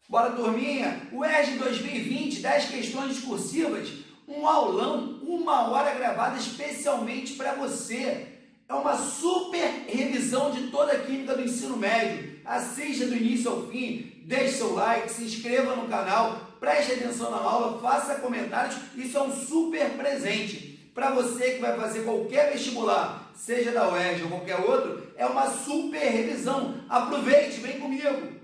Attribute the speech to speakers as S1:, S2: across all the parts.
S1: Bora, turminha! O ERJ 2020, 10 questões discursivas, um aulão, 1 hora gravada especialmente para você. É uma super revisão de toda a química do ensino médio. Assista do início ao fim, deixe seu like, se inscreva no canal, preste atenção na aula, faça comentários. Isso é um super presente. Para você que vai fazer qualquer vestibular, seja da UERJ ou qualquer outro, é uma super revisão. Aproveite, vem comigo!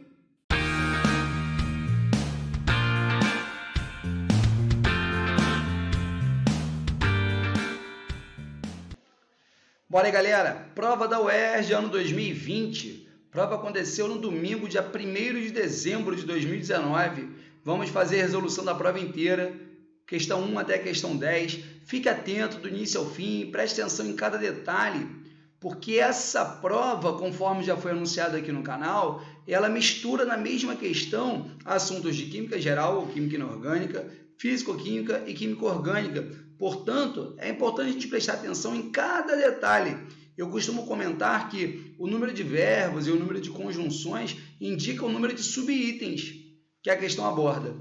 S1: Bora aí, galera! Prova da UERJ ano 2020. Prova aconteceu no domingo, dia 1º de dezembro de 2019. Vamos fazer a resolução da prova inteira, questão 1 até a questão 10. Fique atento do início ao fim, preste atenção em cada detalhe, porque essa prova, conforme já foi anunciado aqui no canal, ela mistura na mesma questão assuntos de química geral ou química inorgânica, físico-química e química orgânica. Portanto, é importante a gente prestar atenção em cada detalhe. Eu costumo comentar que o número de verbos e o número de conjunções indicam o número de subitens que a questão aborda.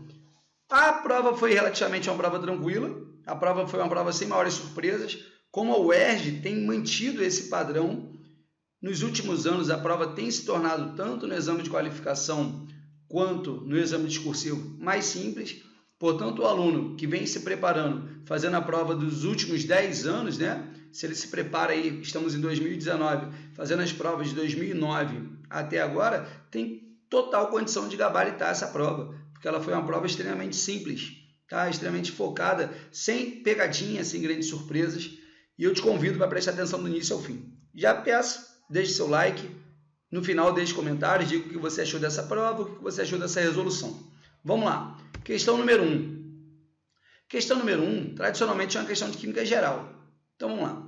S1: A prova foi relativamente uma prova tranquila, a prova foi uma prova sem maiores surpresas. Como a UERJ tem mantido esse padrão, nos últimos anos a prova tem se tornado, tanto no exame de qualificação quanto no exame discursivo, mais simples. Portanto, o aluno que vem se preparando, fazendo a prova dos últimos 10 anos, né? Se ele se prepara aí, estamos em 2019, fazendo as provas de 2009 até agora, tem total condição de gabaritar essa prova, porque ela foi uma prova extremamente simples, tá? Extremamente focada, sem pegadinha, sem grandes surpresas. E eu te convido para prestar atenção do início ao fim. Já peço, deixe seu like, no final deixe comentários, diga o que você achou dessa prova, o que você achou dessa resolução. Vamos lá. Questão número 1. Questão número 1, tradicionalmente, é uma questão de química geral. Então, vamos lá.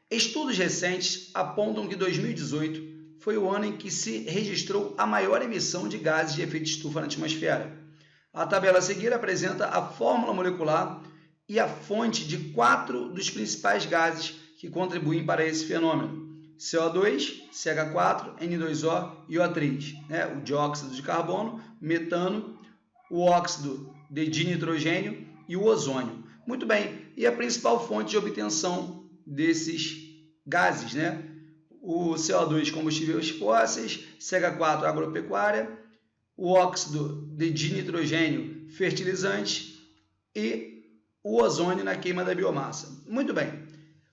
S1: Estudos recentes apontam que 2018 foi o ano em que se registrou a maior emissão de gases de efeito estufa na atmosfera. A tabela a seguir apresenta a fórmula molecular e a fonte de 4 dos principais gases que contribuem para esse fenômeno: CO2, CH4, N2O e O3, né? O dióxido de carbono, metano, o óxido de dinitrogênio e o ozônio. Muito bem, e a principal fonte de obtenção desses gases, né? O CO2, combustíveis fósseis, CH4, agropecuária, o óxido de dinitrogênio, fertilizantes e o ozônio na queima da biomassa. Muito bem,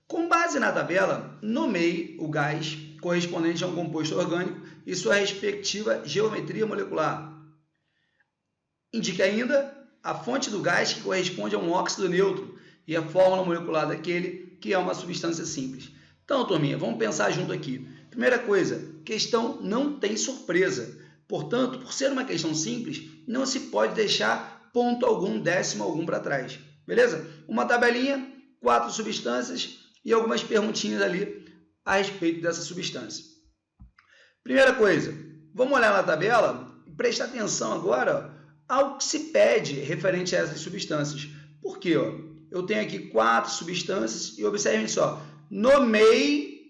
S1: com base na tabela, nomeie o gás correspondente a um composto orgânico e sua respectiva geometria molecular. Indique ainda a fonte do gás que corresponde a um óxido neutro e a fórmula molecular daquele que é uma substância simples. Então, turminha, vamos pensar junto aqui. Primeira coisa, questão não tem surpresa. Portanto, por ser uma questão simples, não se pode deixar ponto algum, décimo algum para trás. Beleza? Uma tabelinha, 4 substâncias e algumas perguntinhas ali a respeito dessa substância. Primeira coisa, vamos olhar na tabela e prestar atenção agora ao que se pede referente a essas substâncias. Por quê? Eu tenho aqui 4 substâncias e observem só, nomeie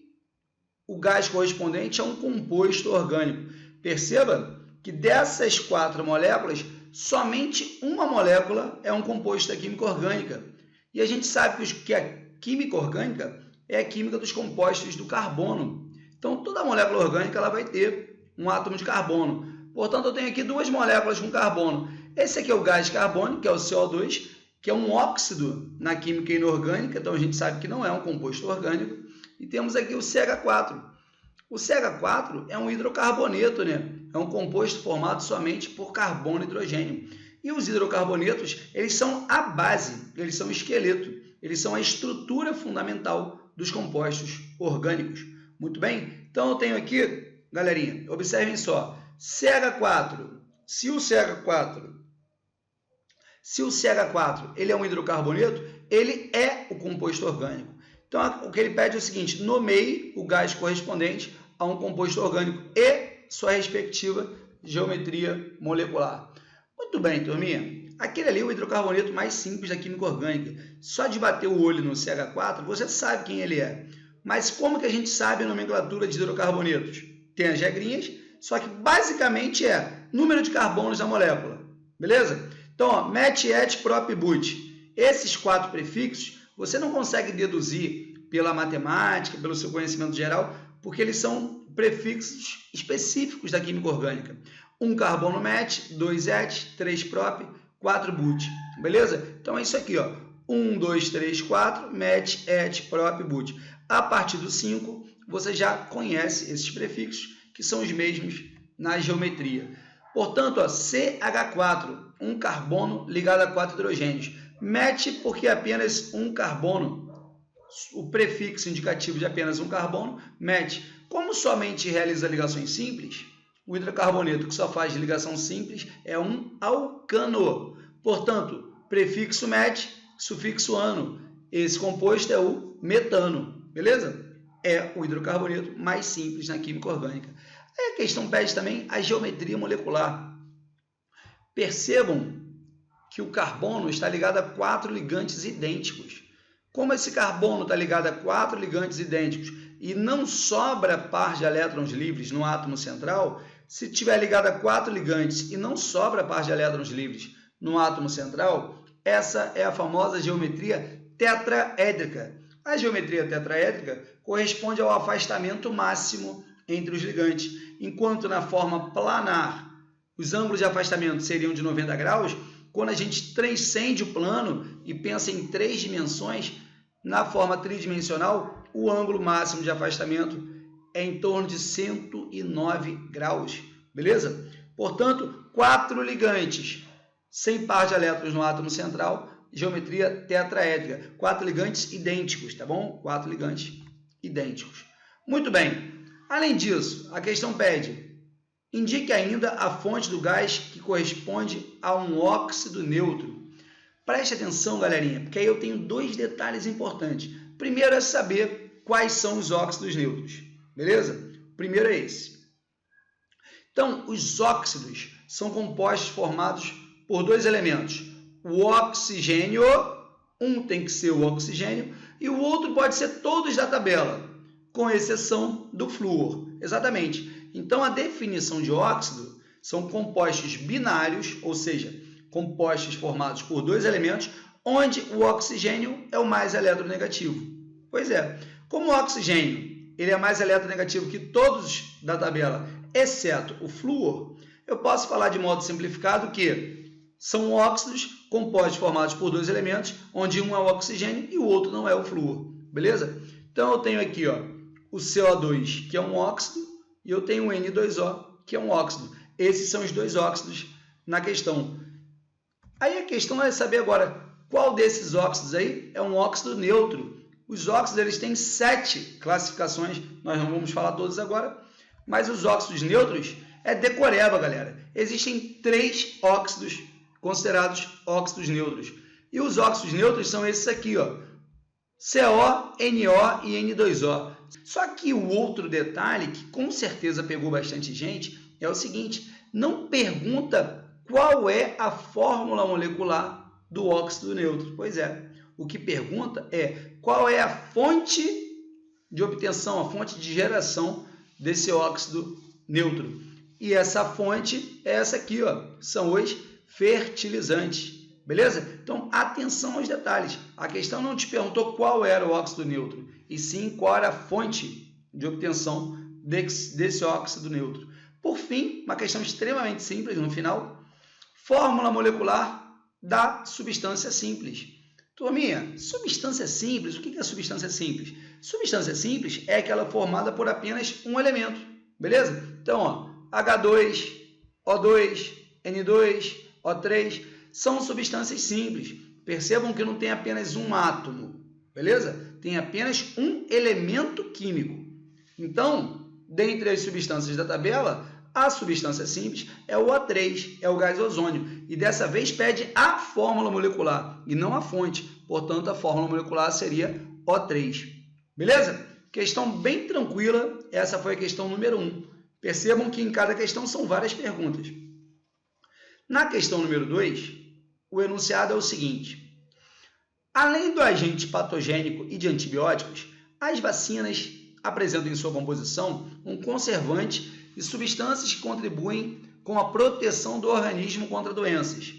S1: o gás correspondente a um composto orgânico. Perceba que dessas 4 moléculas, somente uma molécula é um composto da química orgânica. E a gente sabe que a química orgânica é a química dos compostos do carbono. Então, toda molécula orgânica ela vai ter um átomo de carbono. Portanto, eu tenho aqui 2 moléculas com carbono. Esse aqui é o gás carbônico, que é o CO2, que é um óxido na química inorgânica, então a gente sabe que não é um composto orgânico. E temos aqui o CH4. O CH4 é um hidrocarboneto, né? É um composto formado somente por carbono e hidrogênio. E os hidrocarbonetos, eles são a base, eles são o esqueleto, eles são a estrutura fundamental dos compostos orgânicos. Muito bem? Então eu tenho aqui, galerinha, observem só, CH4, se o CH4 ele é um hidrocarboneto, ele é o composto orgânico. Então, o que ele pede é o seguinte, nomeie o gás correspondente a um composto orgânico e sua respectiva geometria molecular. Muito bem, turminha. Aquele ali é o hidrocarboneto mais simples da química orgânica. Só de bater o olho no CH4, você sabe quem ele é. Mas como que a gente sabe a nomenclatura de hidrocarbonetos? Tem as regrinhas, só que basicamente é número de carbonos da molécula, beleza? Então, ó, met, et, prop, but. Esses 4 prefixos você não consegue deduzir pela matemática, pelo seu conhecimento geral, porque eles são prefixos específicos da química orgânica. 1 carbono met, 2 et, 3 prop, 4 but, beleza? Então é isso aqui, ó. 1, 2, 3, 4, met, et, prop, but. A partir do 5, você já conhece esses prefixos, que são os mesmos na geometria. Portanto, ó, CH4, um carbono ligado a 4 hidrogênios. Met, porque é apenas um carbono. O prefixo indicativo de apenas um carbono, met. Como somente realiza ligações simples, o hidrocarboneto que só faz ligação simples é um alcano. Portanto, prefixo met, sufixo ano. Esse composto é o metano, beleza? É o hidrocarboneto mais simples na química orgânica. Aí a questão pede também a geometria molecular. Percebam que o carbono está ligado a 4 ligantes idênticos. Como esse carbono está ligado a 4 ligantes idênticos e não sobra par de elétrons livres no átomo central, se estiver ligado a 4 ligantes e não sobra par de elétrons livres no átomo central, essa é a famosa geometria tetraédrica. A geometria tetraédrica corresponde ao afastamento máximo entre os ligantes, enquanto na forma planar os ângulos de afastamento seriam de 90 graus, quando a gente transcende o plano e pensa em 3 dimensões, na forma tridimensional, o ângulo máximo de afastamento é em torno de 109 graus, beleza? Portanto, 4 ligantes sem par de elétrons no átomo central, geometria tetraédrica, 4 ligantes idênticos, tá bom? 4 ligantes idênticos. Muito bem. Além disso, a questão pede: indique ainda a fonte do gás que corresponde a um óxido neutro. Preste atenção, galerinha, porque aí eu tenho 2 detalhes importantes. Primeiro é saber quais são os óxidos neutros, beleza? Primeiro é esse. Então, os óxidos são compostos formados por 2 elementos. O oxigênio, um tem que ser o oxigênio, e o outro pode ser todos da tabela, com exceção do flúor. Exatamente. Então, a definição de óxido são compostos binários, ou seja, compostos formados por 2 elementos, onde o oxigênio é o mais eletronegativo. Pois é, como o oxigênio ele é mais eletronegativo que todos da tabela, exceto o flúor, eu posso falar de modo simplificado que são óxidos compostos formados por 2 elementos, onde um é o oxigênio e o outro não é o flúor. Beleza? Então, eu tenho aqui ó, o CO2, que é um óxido, e eu tenho o N2O, que é um óxido. Esses são os 2 óxidos na questão. Aí a questão é saber agora qual desses óxidos aí é um óxido neutro. Os óxidos eles têm 7 classificações, nós não vamos falar todos agora, mas os óxidos neutros é decoreba, galera. Existem 3 óxidos considerados óxidos neutros. E os óxidos neutros são esses aqui, ó, CO, NO e N2O. Só que o outro detalhe, que com certeza pegou bastante gente, é o seguinte: não pergunta qual é a fórmula molecular do óxido neutro. Pois é, o que pergunta é qual é a fonte de obtenção, a fonte de geração desse óxido neutro. E essa fonte é essa aqui, ó, são os fertilizantes. Beleza? Então, atenção aos detalhes. A questão não te perguntou qual era o óxido neutro, e sim qual era a fonte de obtenção desse óxido neutro. Por fim, uma questão extremamente simples no final: fórmula molecular da substância simples. Turminha, substância simples, o que é substância simples? Substância simples é aquela formada por apenas um elemento, beleza? Então, ó, H2, O2, N2, O3 são substâncias simples. Percebam que não tem apenas um átomo, beleza? Tem apenas um elemento químico. Então, dentre as substâncias da tabela, a substância simples é o O3, é o gás ozônio. E dessa vez pede a fórmula molecular e não a fonte. Portanto, a fórmula molecular seria O3. Beleza? Questão bem tranquila. Essa foi a questão número 1. Percebam que em cada questão são várias perguntas. Na questão número 2, o enunciado é o seguinte: além do agente patogênico e de antibióticos, as vacinas apresentam em sua composição um conservante e substâncias que contribuem com a proteção do organismo contra doenças.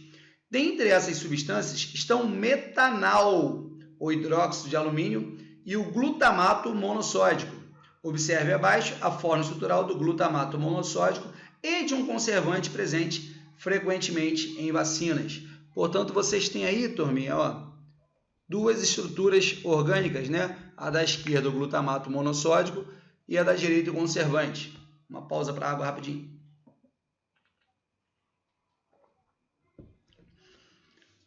S1: Dentre essas substâncias estão o metanal, o hidróxido de alumínio, e o glutamato monossódico. Observe abaixo a forma estrutural do glutamato monossódico e de um conservante presente frequentemente em vacinas. Portanto, vocês têm aí, turminha, ó, duas estruturas orgânicas, né? A da esquerda, o glutamato monossódico, e a da direita, o conservante. Uma pausa para a água rapidinho.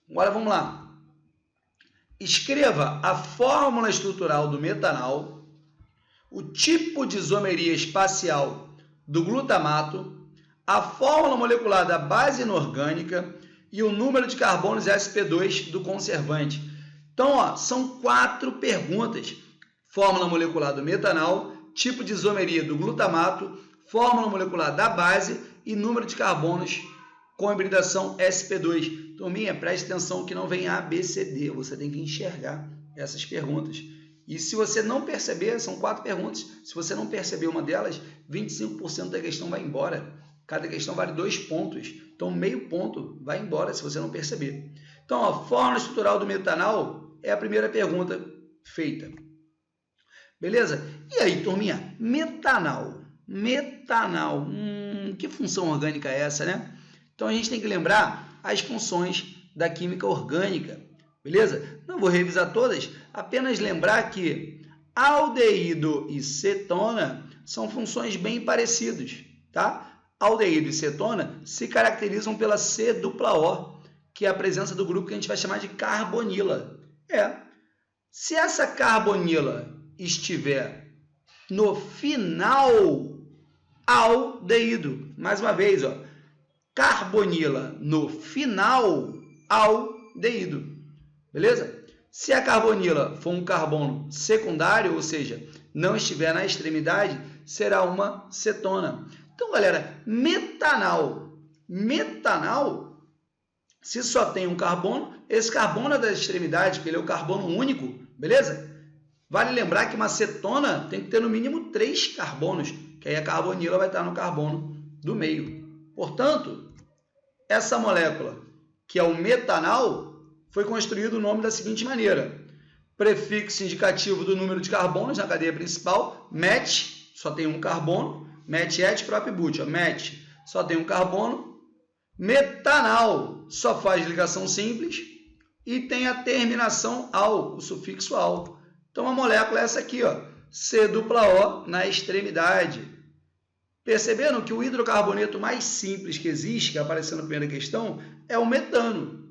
S1: Agora vamos lá. Escreva a fórmula estrutural do metanal, o tipo de isomeria espacial do glutamato, a fórmula molecular da base inorgânica e o número de carbonos sp2 do conservante. Então, ó, são 4 perguntas. Fórmula molecular do metanal, tipo de isomeria do glutamato, fórmula molecular da base e número de carbonos com hibridação sp2. Turminha, preste atenção que não vem A, B, C, D. Você tem que enxergar essas perguntas. E se você não perceber, são 4 perguntas. Se você não perceber uma delas, 25% da questão vai embora. Cada questão vale 2 pontos. Então, meio ponto vai embora se você não perceber. Então, a fórmula estrutural do metanal é a primeira pergunta feita. Beleza? E aí, turminha? Metanal. Metanal. Que função orgânica é essa, né? Então, a gente tem que lembrar as funções da química orgânica. Beleza? Não vou revisar todas, apenas lembrar que aldeído e cetona são funções bem parecidas, tá? Aldeído e cetona se caracterizam pela C-dupla-O, que é a presença do grupo que a gente vai chamar de carbonila. Se essa carbonila estiver no final, aldeído. Mais uma vez, ó, carbonila no final, aldeído. Beleza? Se a carbonila for um carbono secundário, ou seja, não estiver na extremidade, será uma cetona. Então, galera, metanal. Metanal, se só tem um carbono, esse carbono é da extremidade, porque ele é o carbono único, beleza? Vale lembrar que uma cetona tem que ter no mínimo 3 carbonos, que aí a carbonila vai estar no carbono do meio. Portanto, essa molécula, que é o metanal, foi construído o nome da seguinte maneira. Prefixo indicativo do número de carbonos na cadeia principal, met, só tem um carbono, met, et, prop, but, met, só tem um carbono, metanal, só faz ligação simples, e tem a terminação al, o sufixo al. Então, a molécula é essa aqui, ó, C-dupla-O na extremidade. Perceberam que o hidrocarboneto mais simples que existe, que apareceu na primeira questão, é o metano.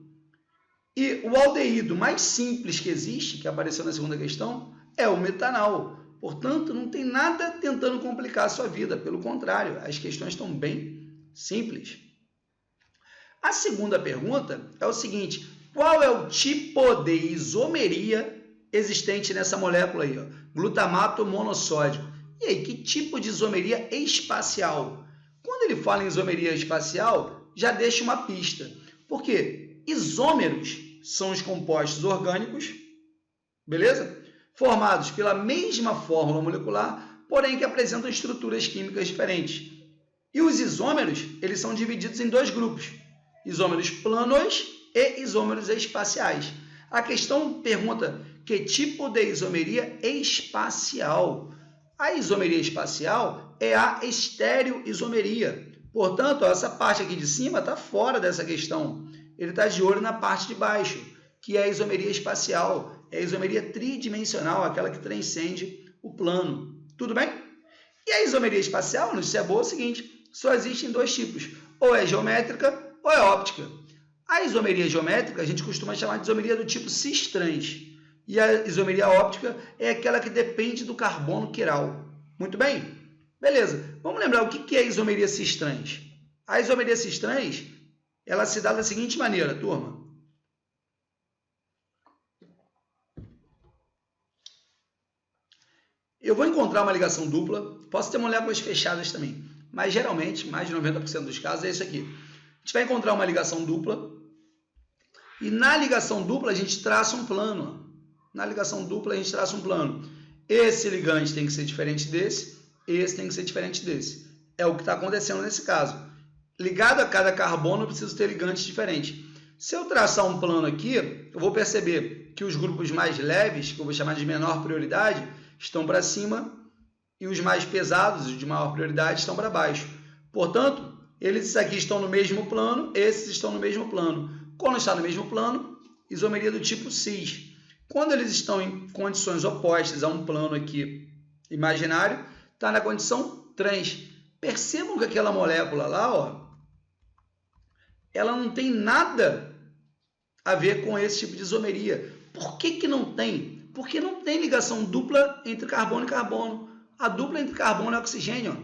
S1: E o aldeído mais simples que existe, que apareceu na segunda questão, é o metanal. Portanto, não tem nada tentando complicar a sua vida. Pelo contrário, as questões estão bem simples. A segunda pergunta é o seguinte: qual é o tipo de isomeria existente nessa molécula aí, ó? Glutamato monossódico. E aí, que tipo de isomeria espacial? Quando ele fala em isomeria espacial, já deixa uma pista. Por quê? Isômeros são os compostos orgânicos, beleza? Formados pela mesma fórmula molecular, porém que apresentam estruturas químicas diferentes. E os isômeros, eles são divididos em 2 grupos, isômeros planos e isômeros espaciais. A questão pergunta que tipo de isomeria espacial? A isomeria espacial é a estereoisomeria. Portanto, essa parte aqui de cima está fora dessa questão. Ele está de olho na parte de baixo, que é a isomeria espacial. É a isomeria tridimensional, aquela que transcende o plano. Tudo bem? E a isomeria espacial, notícia boa, é o seguinte: só existem 2 tipos. Ou é geométrica ou é óptica. A isomeria geométrica a gente costuma chamar de isomeria do tipo cis-trans. E a isomeria óptica é aquela que depende do carbono quiral. Muito bem? Beleza. Vamos lembrar o que é a isomeria cis-trans. A isomeria cis-trans, ela se dá da seguinte maneira, turma. Eu vou encontrar uma ligação dupla, posso ter moléculas fechadas também, mas geralmente, mais de 90% dos casos, é isso aqui. A gente vai encontrar uma ligação dupla, e na ligação dupla a gente traça um plano. Na ligação dupla a gente traça um plano. Esse ligante tem que ser diferente desse, esse tem que ser diferente desse. É o que está acontecendo nesse caso. ligado a cada carbono, eu preciso ter ligantes diferentes. Se eu traçar um plano aqui, eu vou perceber que os grupos mais leves, que eu vou chamar de menor prioridade, estão para cima e os mais pesados, os de maior prioridade, estão para baixo. Portanto, eles aqui estão no mesmo plano, esses estão no mesmo plano. Quando está no mesmo plano, isomeria do tipo cis. Quando eles estão em condições opostas a um plano aqui imaginário, está na condição trans. Percebam que aquela molécula lá, ó, ela não tem nada a ver com esse tipo de isomeria. Por que que não tem? Porque não tem ligação dupla entre carbono e carbono. A dupla entre carbono e oxigênio. Ó.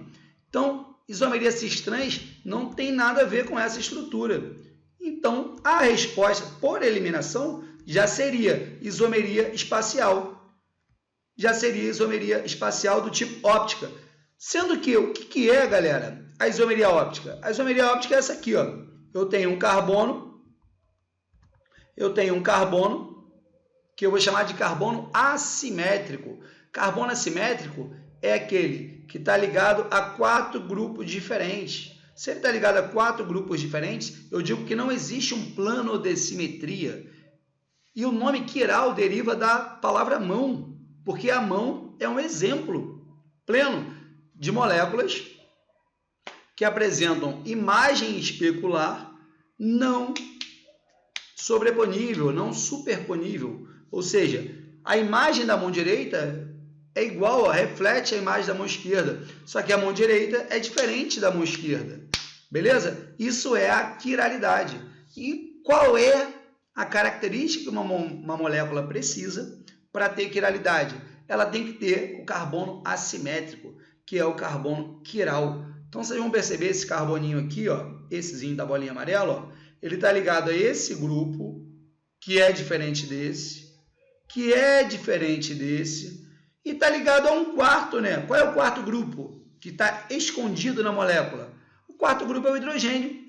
S1: Então, isomeria cis-trans não tem nada a ver com essa estrutura. Então, a resposta por eliminação já seria isomeria espacial. Já seria isomeria espacial do tipo óptica. Sendo que, o que é, galera, a isomeria óptica? A isomeria óptica é essa aqui, ó. Eu tenho um carbono que eu vou chamar de carbono assimétrico. Carbono assimétrico é aquele que está ligado a 4 grupos diferentes. Se ele está ligado a 4 grupos diferentes, eu digo que não existe um plano de simetria. E o nome quiral deriva da palavra mão, porque a mão é um exemplo pleno de moléculas que apresentam imagem especular não sobreponível, não superponível. Ou seja, a imagem da mão direita é igual, reflete a imagem da mão esquerda, só que a mão direita é diferente da mão esquerda. Beleza? Isso é a quiralidade. E qual é a característica que uma molécula precisa para ter quiralidade? Ela tem que ter o carbono assimétrico, que é o carbono quiral. Então, vocês vão perceber esse carboninho aqui, ó, essezinho da bolinha amarela, ó, ele está ligado a esse grupo, que é diferente desse, que é diferente desse, e está ligado a um quarto, né? Qual é o quarto grupo que está escondido na molécula? O quarto grupo é o hidrogênio.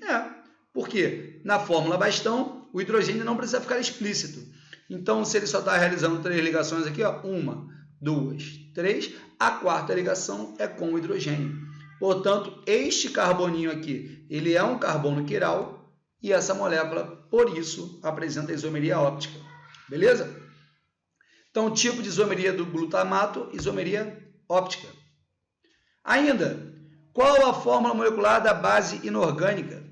S1: Porque na fórmula bastão, o hidrogênio não precisa ficar explícito. Então, se ele só está realizando 3 ligações aqui, ó, 1, 2, 3, a quarta ligação é com o hidrogênio. Portanto, este carboninho aqui, ele é um carbono quiral e essa molécula, por isso, apresenta isomeria óptica. Beleza? Então, tipo de isomeria do glutamato, isomeria óptica. Ainda, qual a fórmula molecular da base inorgânica?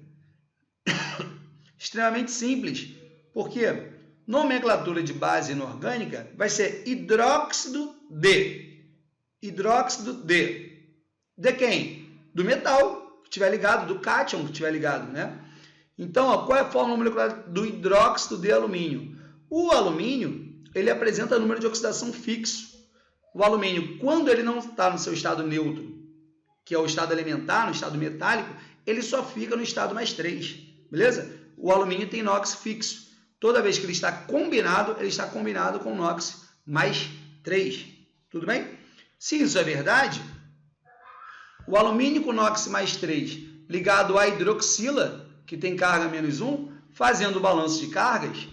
S1: Extremamente simples, porque nomenclatura de base inorgânica vai ser hidróxido de. Hidróxido de. De quem? Do metal que estiver ligado, do cátion que estiver ligado, né? Então, ó, qual é a fórmula molecular do hidróxido de alumínio? O alumínio, ele apresenta número de oxidação fixo. O alumínio, quando ele não está no seu estado neutro, que é o estado elementar, no estado metálico, ele só fica no estado mais 3, beleza? O alumínio tem NOx fixo. Toda vez que ele está combinado com NOx mais 3. Tudo bem? Se isso é verdade, o alumínio com NOx mais 3 ligado à hidroxila, que tem carga menos 1, fazendo o balanço de cargas,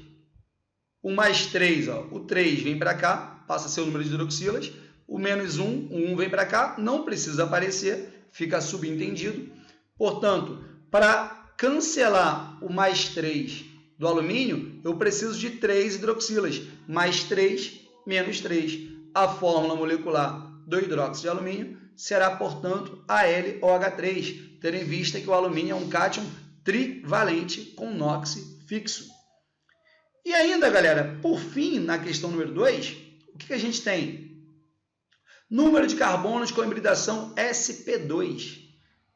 S1: o mais 3, ó, o 3 vem para cá, passa a ser o número de hidroxilas, o menos 1, o 1 vem para cá, não precisa aparecer, fica subentendido. Portanto, para cancelar o mais 3 do alumínio, eu preciso de 3 hidroxilas, mais 3, menos 3. A fórmula molecular do hidróxido de alumínio será, portanto, AlOH3, tendo em vista que o alumínio é um cátion trivalente com NOx fixo. E ainda, galera, por fim, na questão número 2, o que a gente tem? Número de carbonos com hibridação sp2.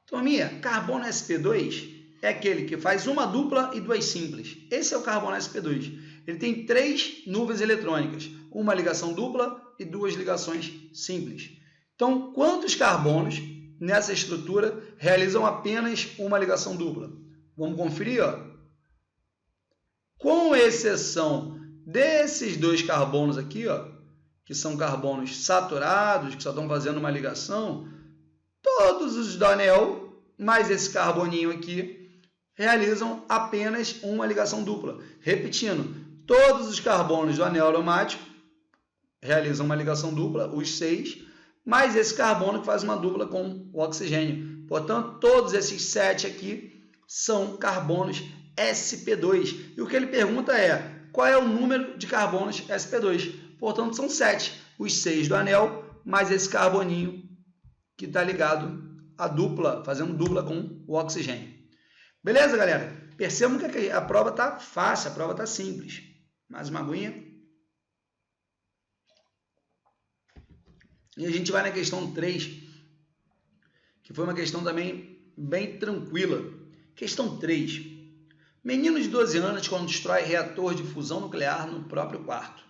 S1: Turminha, carbono sp2 é aquele que faz uma dupla e 2 simples. Esse é o carbono sp2. Ele tem 3 nuvens eletrônicas, uma ligação dupla e 2 ligações simples. Então, quantos carbonos nessa estrutura realizam apenas uma ligação dupla? Vamos conferir, ó. Com exceção desses 2 carbonos aqui, ó, que são carbonos saturados, que só estão fazendo uma ligação, todos os do anel, mais esse carboninho aqui, realizam apenas uma ligação dupla. Repetindo, todos os carbonos do anel aromático realizam uma ligação dupla, os 6, mais esse carbono que faz uma dupla com o oxigênio. Portanto, todos esses 7 aqui são carbonos sp2. E o que ele pergunta é, qual é o número de carbonos sp2? Portanto, são 7. Os 6 do anel, mais esse carboninho que está ligado à dupla, fazendo dupla com o oxigênio. Beleza, galera? Percebam que a prova está fácil, a prova está simples. Mais uma aguinha. E a gente vai na questão 3, que foi uma questão também bem tranquila. Questão 3. Menino de 12 anos constrói reator de fusão nuclear no próprio quarto.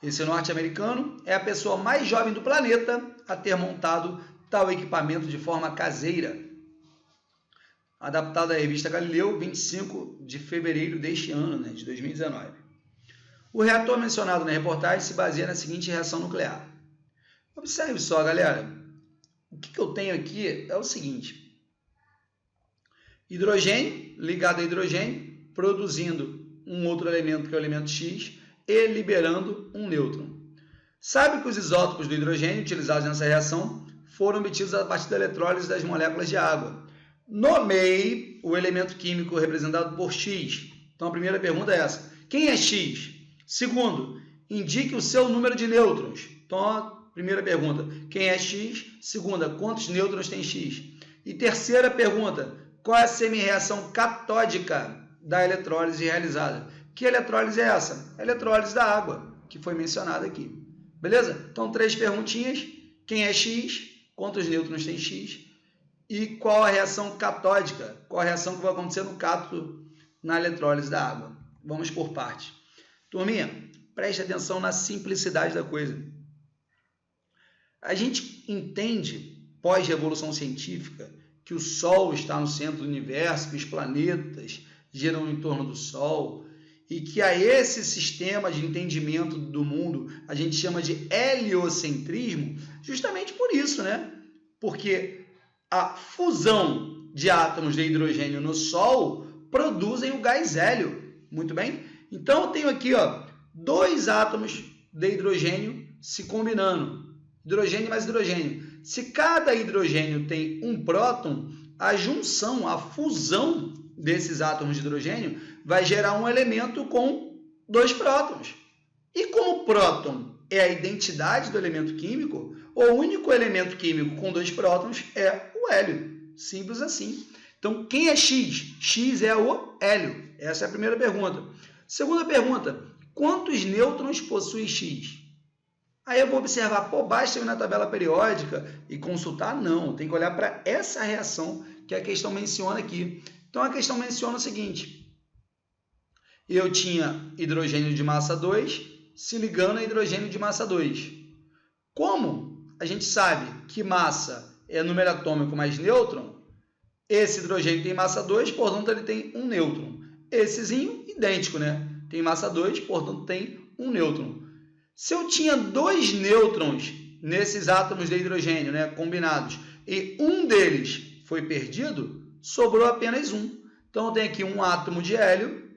S1: Esse norte-americano é a pessoa mais jovem do planeta a ter montado tal equipamento de forma caseira. Adaptado à revista Galileu, 25 de fevereiro deste ano, de 2019. O reator mencionado na reportagem se baseia na seguinte reação nuclear. Observe só, galera. O que eu tenho aqui é o seguinte. Hidrogênio ligado a hidrogênio, produzindo um outro elemento que é o elemento X, e liberando um nêutron. Sabe que os isótopos do hidrogênio utilizados nessa reação foram obtidos a partir da eletrólise das moléculas de água. Nomeie o elemento químico representado por X. Então a primeira pergunta é essa. Quem é X? Segundo, indique o seu número de nêutrons. Então a primeira pergunta, quem é X? Segunda, quantos nêutrons tem X? E terceira pergunta, qual é a semi-reação catódica da eletrólise realizada? Que eletrólise é essa? A eletrólise da água, que foi mencionada aqui. Beleza? Então, 3 perguntinhas. Quem é X? Quantos nêutrons tem X? E qual a reação catódica? Qual a reação que vai acontecer no cátodo na eletrólise da água? Vamos por partes. Turminha, preste atenção na simplicidade da coisa. A gente entende, pós-revolução científica, que o Sol está no centro do universo, que os planetas giram em torno do Sol, e que a esse sistema de entendimento do mundo a gente chama de heliocentrismo, justamente por isso, né? Porque a fusão de átomos de hidrogênio no Sol produzem o gás hélio, muito bem? Então eu tenho aqui, 2 átomos de hidrogênio se combinando, hidrogênio mais hidrogênio. Se cada hidrogênio tem um próton, a junção, a fusão desses átomos de hidrogênio vai gerar um elemento com 2 prótons. E como o próton é a identidade do elemento químico, o único elemento químico com 2 prótons é o hélio. Simples assim. Então, quem é X? X é o hélio. Essa é a primeira pergunta. Segunda pergunta, quantos nêutrons possui X? Aí eu vou observar, basta eu ir na tabela periódica e consultar? Não, tem que olhar para essa reação que a questão menciona aqui. Então, a questão menciona o seguinte. Eu tinha hidrogênio de massa 2 se ligando a hidrogênio de massa 2. Como a gente sabe que massa é número atômico mais nêutron, esse hidrogênio tem massa 2, portanto, ele tem um nêutron. Essezinho, idêntico, né? Tem massa 2, portanto, tem um nêutron. Se eu tinha 2 nêutrons nesses átomos de hidrogênio, né, combinados, e um deles foi perdido, sobrou apenas um. Então, eu tenho aqui um átomo de hélio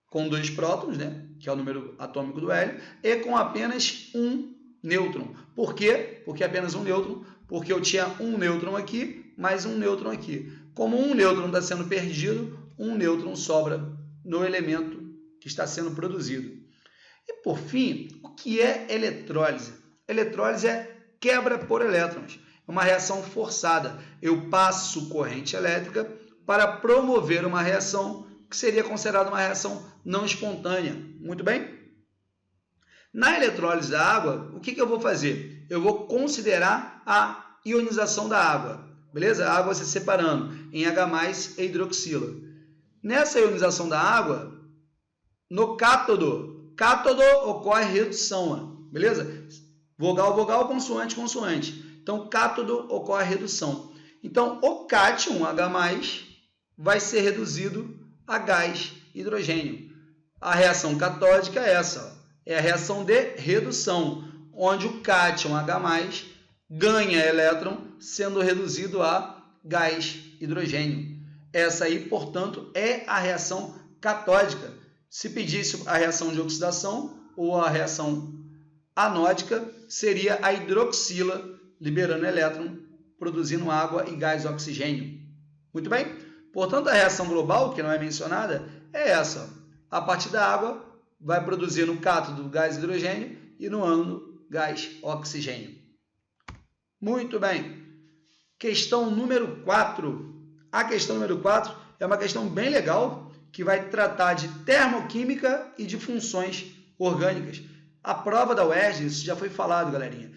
S1: com 2 prótons, né, que é o número atômico do hélio, e com apenas um nêutron. Por quê? Porque apenas um nêutron, porque eu tinha um nêutron aqui, mais um nêutron aqui. Como um nêutron está sendo perdido, um nêutron sobra no elemento que está sendo produzido. E, por fim, o que é eletrólise? Eletrólise é quebra por elétrons. É uma reação forçada. Eu passo corrente elétrica para promover uma reação que seria considerada uma reação não espontânea. Muito bem? Na eletrólise da água, o que eu vou fazer? Eu vou considerar a ionização da água. Beleza? A água se separando em H+, e hidroxila. Nessa ionização da água, no cátodo ocorre redução. Beleza? Vogal, vogal, consoante, consoante. Então, cátodo ocorre redução. Então, o cátion, H+, vai ser reduzido a gás hidrogênio. A reação catódica é essa. É a reação de redução, onde o cátion, H+, ganha elétron, sendo reduzido a gás hidrogênio. Essa aí, portanto, é a reação catódica. Se pedisse a reação de oxidação ou a reação anódica, seria a hidroxila liberando elétron, produzindo água e gás oxigênio. Muito bem? Portanto, a reação global, que não é mencionada, é essa. A partir da água, vai produzir no cátodo gás hidrogênio e no ânodo gás oxigênio. Muito bem. Questão número 4. A questão número 4 é uma questão bem legal que vai tratar de termoquímica e de funções orgânicas. A prova da UERJ, isso já foi falado, galerinha.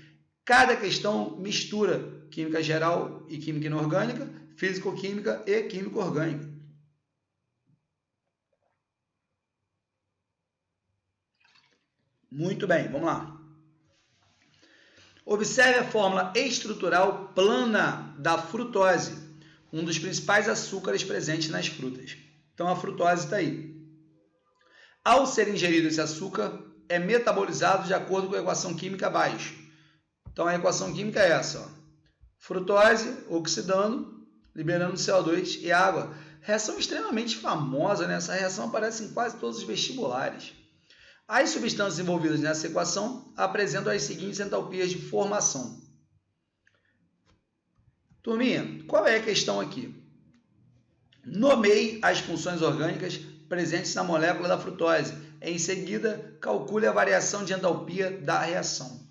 S1: Cada questão mistura química geral e química inorgânica, físico-química e químico-orgânica. Muito bem, vamos lá. Observe a fórmula estrutural plana da frutose, um dos principais açúcares presentes nas frutas. Então, a frutose está aí. Ao ser ingerido esse açúcar, é metabolizado de acordo com a equação química abaixo. Então, a equação química é essa. Ó. Frutose oxidando, liberando CO2 e água. Reação extremamente famosa, né? Essa reação aparece em quase todos os vestibulares. As substâncias envolvidas nessa equação apresentam as seguintes entalpias de formação. Turminha, qual é a questão aqui? Nomeie as funções orgânicas presentes na molécula da frutose. Em seguida, calcule a variação de entalpia da reação.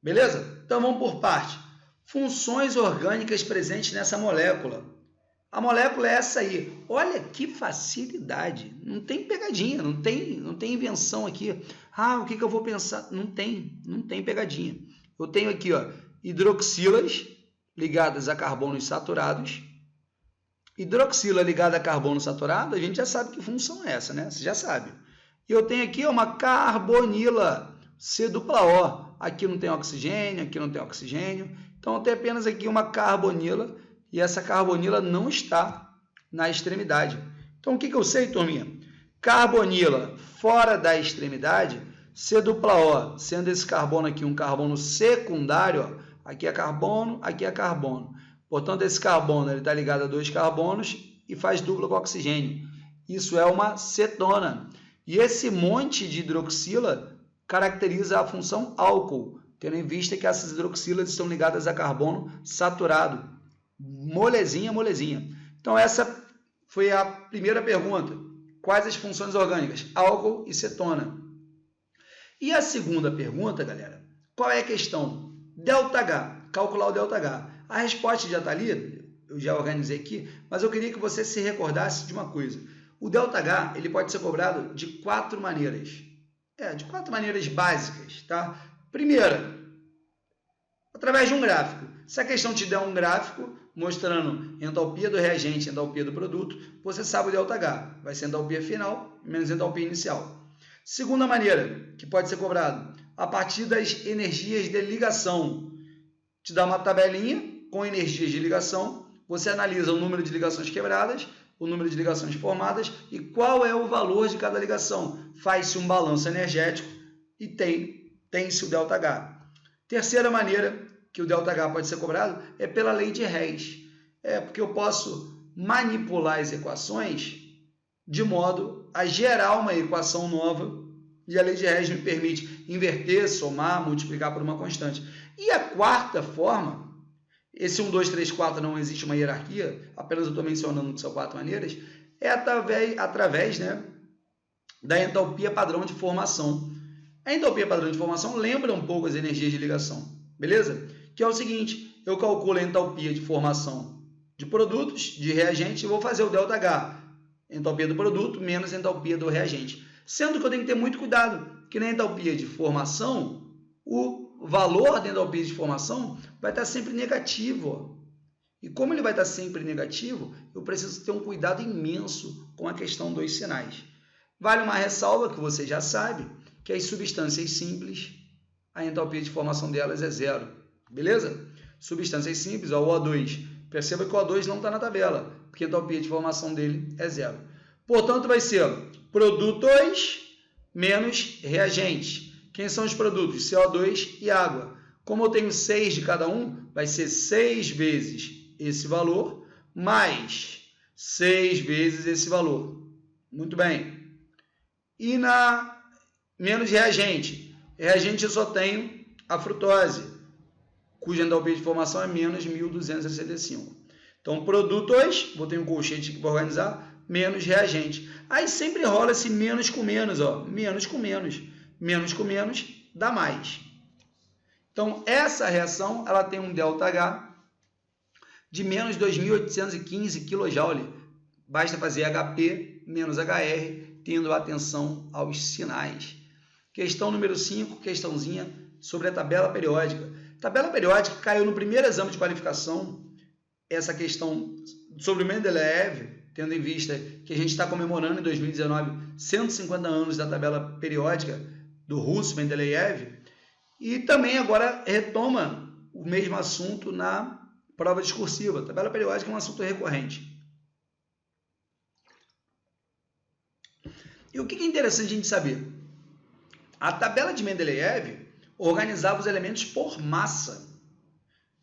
S1: Beleza? Então vamos por parte. Funções orgânicas presentes nessa molécula. A molécula é essa aí. Olha que facilidade. Não tem pegadinha, não tem invenção aqui. Ah, o que eu vou pensar? Não tem pegadinha. Eu tenho aqui, ó, hidroxilas ligadas a carbonos saturados. Hidroxila ligada a carbono saturado, a gente já sabe que função é essa, né? Você já sabe. E eu tenho aqui uma carbonila, C-O. Aqui não tem oxigênio, aqui não tem oxigênio. Então, eu tenho apenas aqui uma carbonila e essa carbonila não está na extremidade. Então, o que eu sei, turminha? Carbonila fora da extremidade, C-O, sendo esse carbono aqui um carbono secundário, ó, aqui é carbono, aqui é carbono. Portanto, esse carbono está ligado a dois carbonos e faz dupla com oxigênio. Isso é uma cetona. E esse monte de hidroxila caracteriza a função álcool, tendo em vista que essas hidroxilas estão ligadas a carbono saturado. Molezinha, molezinha. Então, essa foi a primeira pergunta. Quais as funções orgânicas? Álcool e cetona. E a segunda pergunta, galera, qual é a questão? ΔH, calcular o ΔH. A resposta já está ali, eu já organizei aqui, mas eu queria que você se recordasse de uma coisa. O ΔH ele pode ser cobrado de 4 maneiras. De 4 maneiras básicas, tá? Primeira, através de um gráfico. Se a questão te der um gráfico mostrando entalpia do reagente e entalpia do produto, você sabe o ΔH. Vai ser entalpia final menos entalpia inicial. Segunda maneira, que pode ser cobrado, a partir das energias de ligação. Te dá uma tabelinha com energias de ligação, você analisa o número de ligações quebradas, o número de ligações formadas e qual é o valor de cada ligação. Faz-se um balanço energético e tem-se o ΔH. Terceira maneira que o ΔH pode ser cobrado é pela lei de Hess. Porque eu posso manipular as equações de modo a gerar uma equação nova e a lei de Hess me permite inverter, somar, multiplicar por uma constante. E a quarta forma, esse 1, 2, 3, 4 não existe uma hierarquia, apenas eu estou mencionando que são 4 maneiras, é através né, da entalpia padrão de formação. A entalpia padrão de formação lembra um pouco as energias de ligação, beleza? Que é o seguinte, eu calculo a entalpia de formação de produtos, de reagente, e vou fazer o ΔH, entalpia do produto menos entalpia do reagente. Sendo que eu tenho que ter muito cuidado, que na entalpia de formação, o valor da entalpia de formação vai estar sempre negativo. Ó. E como ele vai estar sempre negativo, eu preciso ter um cuidado imenso com a questão dos sinais. Vale uma ressalva que você já sabe, que as substâncias simples, a entalpia de formação delas é 0. Beleza? Substâncias simples, ó, o O2. Perceba que o O2 não está na tabela, porque a entalpia de formação dele é 0. Portanto, vai ser produtos menos reagentes. Quem são os produtos? CO2 e água. Como eu tenho 6 de cada um, vai ser 6 vezes esse valor, mais 6 vezes esse valor. Muito bem. E na menos reagente. Reagente eu só tenho a frutose, cuja entalpia de formação é menos 1265. Então, produtos, botei um colchete aqui para organizar, menos reagente. Aí sempre rola esse menos com menos, ó, menos com menos. Menos com menos dá mais. Então, essa reação ela tem um ΔH de menos 2.815 kJ. Basta fazer HP menos HR, tendo atenção aos sinais. Questão número 5, questãozinha sobre a tabela periódica. Tabela periódica caiu no primeiro exame de qualificação. Essa questão sobre o Mendeleev, tendo em vista que a gente está comemorando em 2019 150 anos da tabela periódica do russo Mendeleev, e também agora retoma o mesmo assunto na prova discursiva. A tabela periódica é um assunto recorrente. E o que é interessante a gente saber? A tabela de Mendeleev organizava os elementos por massa.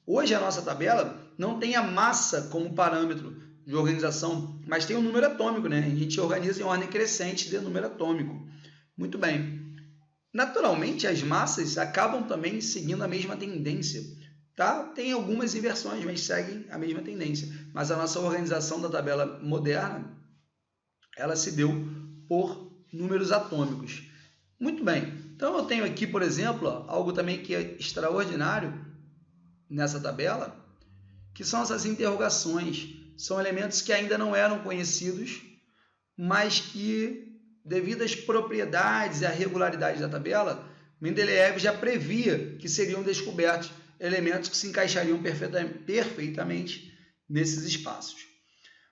S1: Hoje a nossa tabela não tem a massa como parâmetro de organização, mas tem o número atômico, né? A gente organiza em ordem crescente de número atômico. Muito bem. Naturalmente, as massas acabam também seguindo a mesma tendência. Tá? Tem algumas inversões, mas seguem a mesma tendência. Mas a nossa organização da tabela moderna, ela se deu por números atômicos. Muito bem. Então, eu tenho aqui, por exemplo, algo também que é extraordinário nessa tabela, que são essas interrogações. São elementos que ainda não eram conhecidos, mas que, devido às propriedades e à regularidade da tabela, Mendeleev já previa que seriam descobertos elementos que se encaixariam perfeitamente nesses espaços.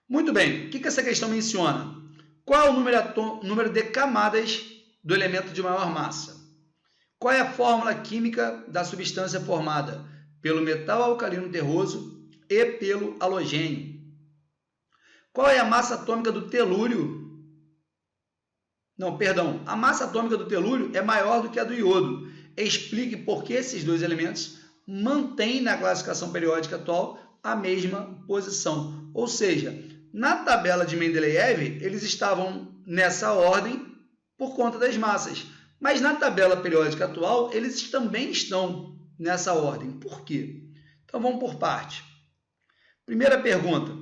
S1: Muito bem, o que essa questão menciona? Qual é o número de camadas do elemento de maior massa? Qual é a fórmula química da substância formada pelo metal alcalino terroso e pelo halogênio? Qual é a massa atômica do telúrio? Não, perdão, a massa atômica do telúrio é maior do que a do iodo. Explique por que esses dois elementos mantêm na classificação periódica atual a mesma posição. Ou seja, na tabela de Mendeleev, eles estavam nessa ordem por conta das massas. Mas na tabela periódica atual, eles também estão nessa ordem. Por quê? Então vamos por parte. Primeira pergunta.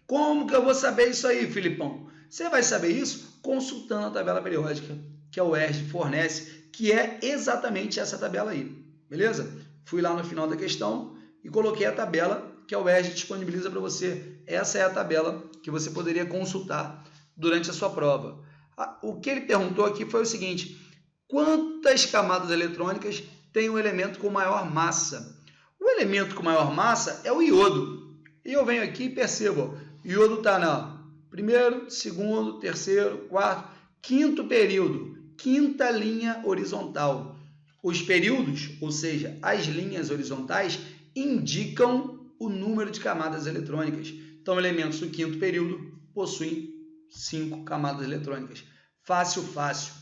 S1: Como que eu vou saber isso aí, Filipão? Você vai saber isso consultando a tabela periódica que a UERJ fornece, que é exatamente essa tabela aí. Beleza? Fui lá no final da questão e coloquei a tabela que a UERJ disponibiliza para você. Essa é a tabela que você poderia consultar durante a sua prova. O que ele perguntou aqui foi o seguinte: quantas camadas eletrônicas tem um elemento com maior massa? O elemento com maior massa é o iodo. E eu venho aqui e percebo, o iodo está na primeiro, segundo, terceiro, quarto, quinto período, quinta linha horizontal. Os períodos, ou seja, as linhas horizontais, indicam o número de camadas eletrônicas. Então, elementos do quinto período possuem 5 camadas eletrônicas. Fácil, fácil.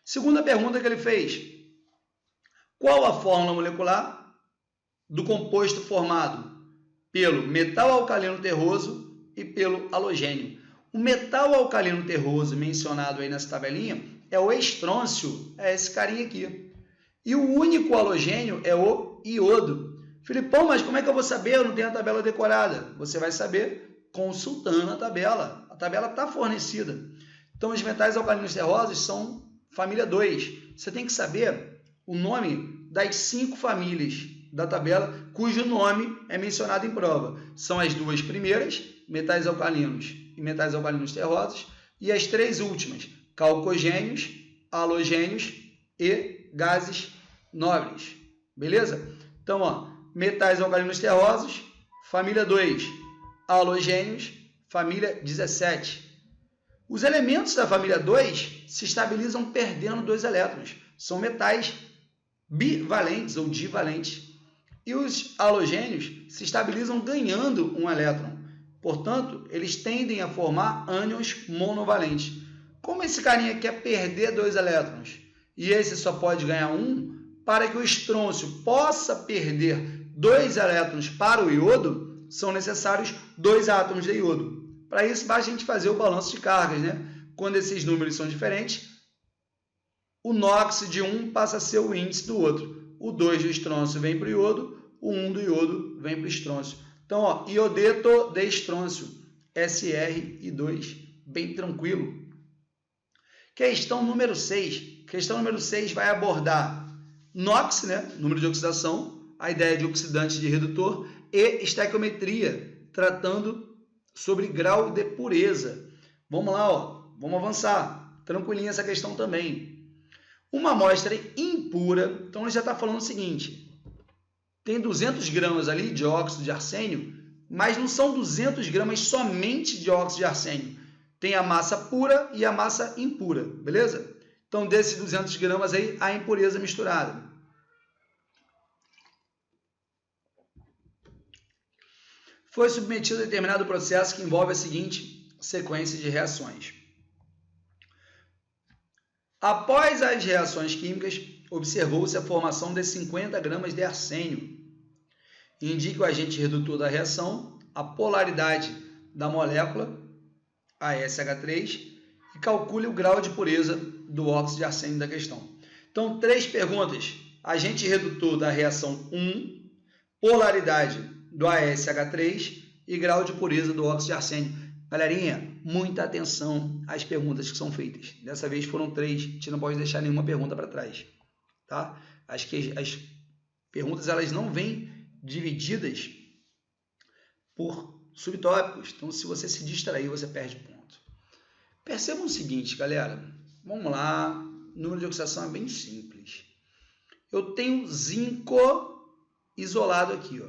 S1: Segunda pergunta que ele fez. Qual a fórmula molecular do composto formado pelo metal alcalino terroso e pelo halogênio? O metal alcalino terroso mencionado aí nessa tabelinha é o estrôncio, é esse carinha aqui. E o único halogênio é o iodo. Filipão, mas como é que eu vou saber? Eu não tenho a tabela decorada. Você vai saber consultando a tabela. A tabela está fornecida. Então, os metais alcalinos terrosos são família 2. Você tem que saber o nome das 5 famílias da tabela, cujo nome é mencionado em prova. São as 2 primeiras, metais alcalinos e metais alcalinos terrosos, e as 3 últimas, calcogênios, halogênios e gases nobres. Beleza? Então, ó, metais alcalinos terrosos, família 2, halogênios, família 17. Os elementos da família 2 se estabilizam perdendo 2 elétrons. São metais bivalentes ou divalentes. E os halogênios se estabilizam ganhando um elétron. Portanto, eles tendem a formar ânions monovalentes. Como esse carinha quer perder 2 elétrons e esse só pode ganhar 1, para que o estrôncio possa perder 2 elétrons para o iodo, são necessários 2 átomos de iodo. Para isso, basta a gente fazer o balanço de cargas, né? Quando esses números são diferentes, o NOx de um passa a ser o índice do outro. O 2 do estrôncio vem para o iodo, o 1 do iodo vem para o estrôncio. Então, ó, iodeto de estrôncio, SR2, bem tranquilo. Questão número 6. Questão número 6 vai abordar NOx, né, número de oxidação, a ideia de oxidante de redutor, e estequiometria, tratando sobre grau de pureza. Vamos lá, ó, vamos avançar. Tranquilinha essa questão também. Uma amostra impura, então ele já está falando o seguinte, tem 200 gramas ali de óxido de arsênio, mas não são 200 gramas somente de óxido de arsênio. Tem a massa pura e a massa impura, beleza? Então, desses 200 gramas aí, a impureza misturada. Foi submetido a determinado processo que envolve a seguinte sequência de reações. Após as reações químicas, observou-se a formação de 50 gramas de arsênio. Indica o agente redutor da reação, a polaridade da molécula, AsH3, e calcule o grau de pureza do óxido de arsênio da questão. Então, 3 perguntas. Agente redutor da reação 1, polaridade do AsH3 e grau de pureza do óxido de arsênio. Galerinha, muita atenção às perguntas que são feitas. Dessa vez foram 3, a gente não pode deixar nenhuma pergunta para trás. Tá? As perguntas elas não vêm divididas por subtópicos. Então, se você se distrair, você perde ponto. Percebam o seguinte, galera. Vamos lá. O número de oxidação é bem simples. Eu tenho zinco isolado aqui. Ó.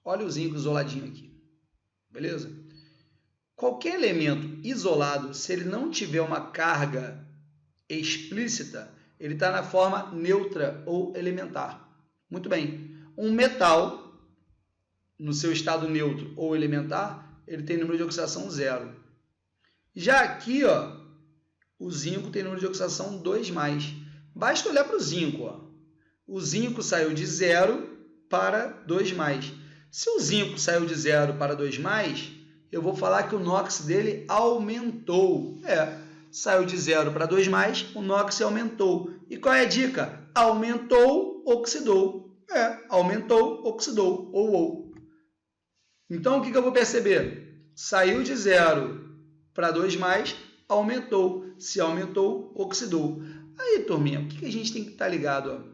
S1: Olha o zinco isoladinho aqui. Beleza? Qualquer elemento isolado, se ele não tiver uma carga explícita, ele está na forma neutra ou elementar. Muito bem. Um metal, no seu estado neutro ou elementar, ele tem número de oxidação 0. Já aqui, ó, o zinco tem número de oxidação 2+. Basta olhar para o zinco. Ó. O zinco saiu de 0 para 2+. Se o zinco saiu de 0 para 2+, eu vou falar que o NOx dele aumentou. Saiu de 0 para 2+, o NOx aumentou. E qual é a dica? Aumentou, oxidou. Aumentou, oxidou. Ou. Então, o que eu vou perceber? Saiu de 0 para 2+, aumentou. Se aumentou, oxidou. Aí, turminha, o que a gente tem que estar ligado? Ó?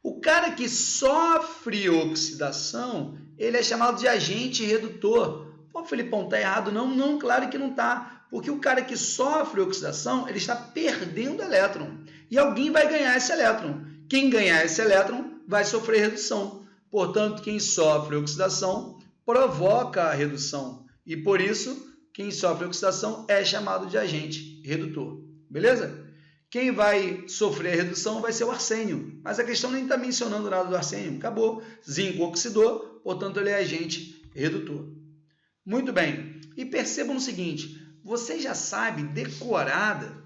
S1: O cara que sofre oxidação, ele é chamado de agente redutor. Pô, Felipão, tá errado? Não, claro que não tá. Porque o cara que sofre oxidação, ele está perdendo elétron. E alguém vai ganhar esse elétron. Quem ganhar esse elétron vai sofrer redução. Portanto, quem sofre oxidação provoca a redução. E por isso, quem sofre oxidação é chamado de agente redutor. Beleza? Quem vai sofrer a redução vai ser o arsênio. Mas a questão nem está mencionando nada do arsênio. Acabou. Zinco oxidou, portanto, ele é agente redutor. Muito bem. E percebam o seguinte, você já sabe decorada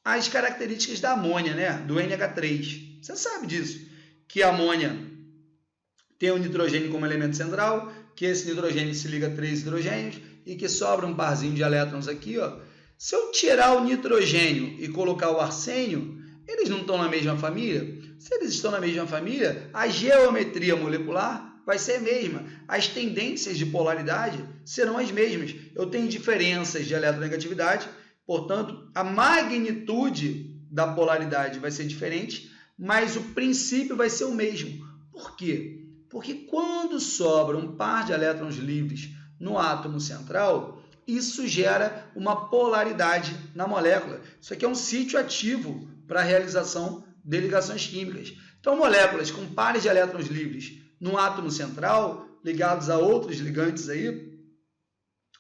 S1: as características da amônia, né? Do NH3. Você sabe disso. Que a amônia tem o nitrogênio como elemento central, que esse nitrogênio se liga a 3 hidrogênios e que sobra um parzinho de elétrons aqui, ó. Se eu tirar o nitrogênio e colocar o arsênio, eles não estão na mesma família? Se eles estão na mesma família, a geometria molecular vai ser a mesma. As tendências de polaridade serão as mesmas. Eu tenho diferenças de eletronegatividade, portanto, a magnitude da polaridade vai ser diferente, mas o princípio vai ser o mesmo. Por quê? Porque quando sobra um par de elétrons livres no átomo central, isso gera uma polaridade na molécula. Isso aqui é um sítio ativo para a realização de ligações químicas. Então, moléculas com pares de elétrons livres no átomo central, ligados a outros ligantes aí,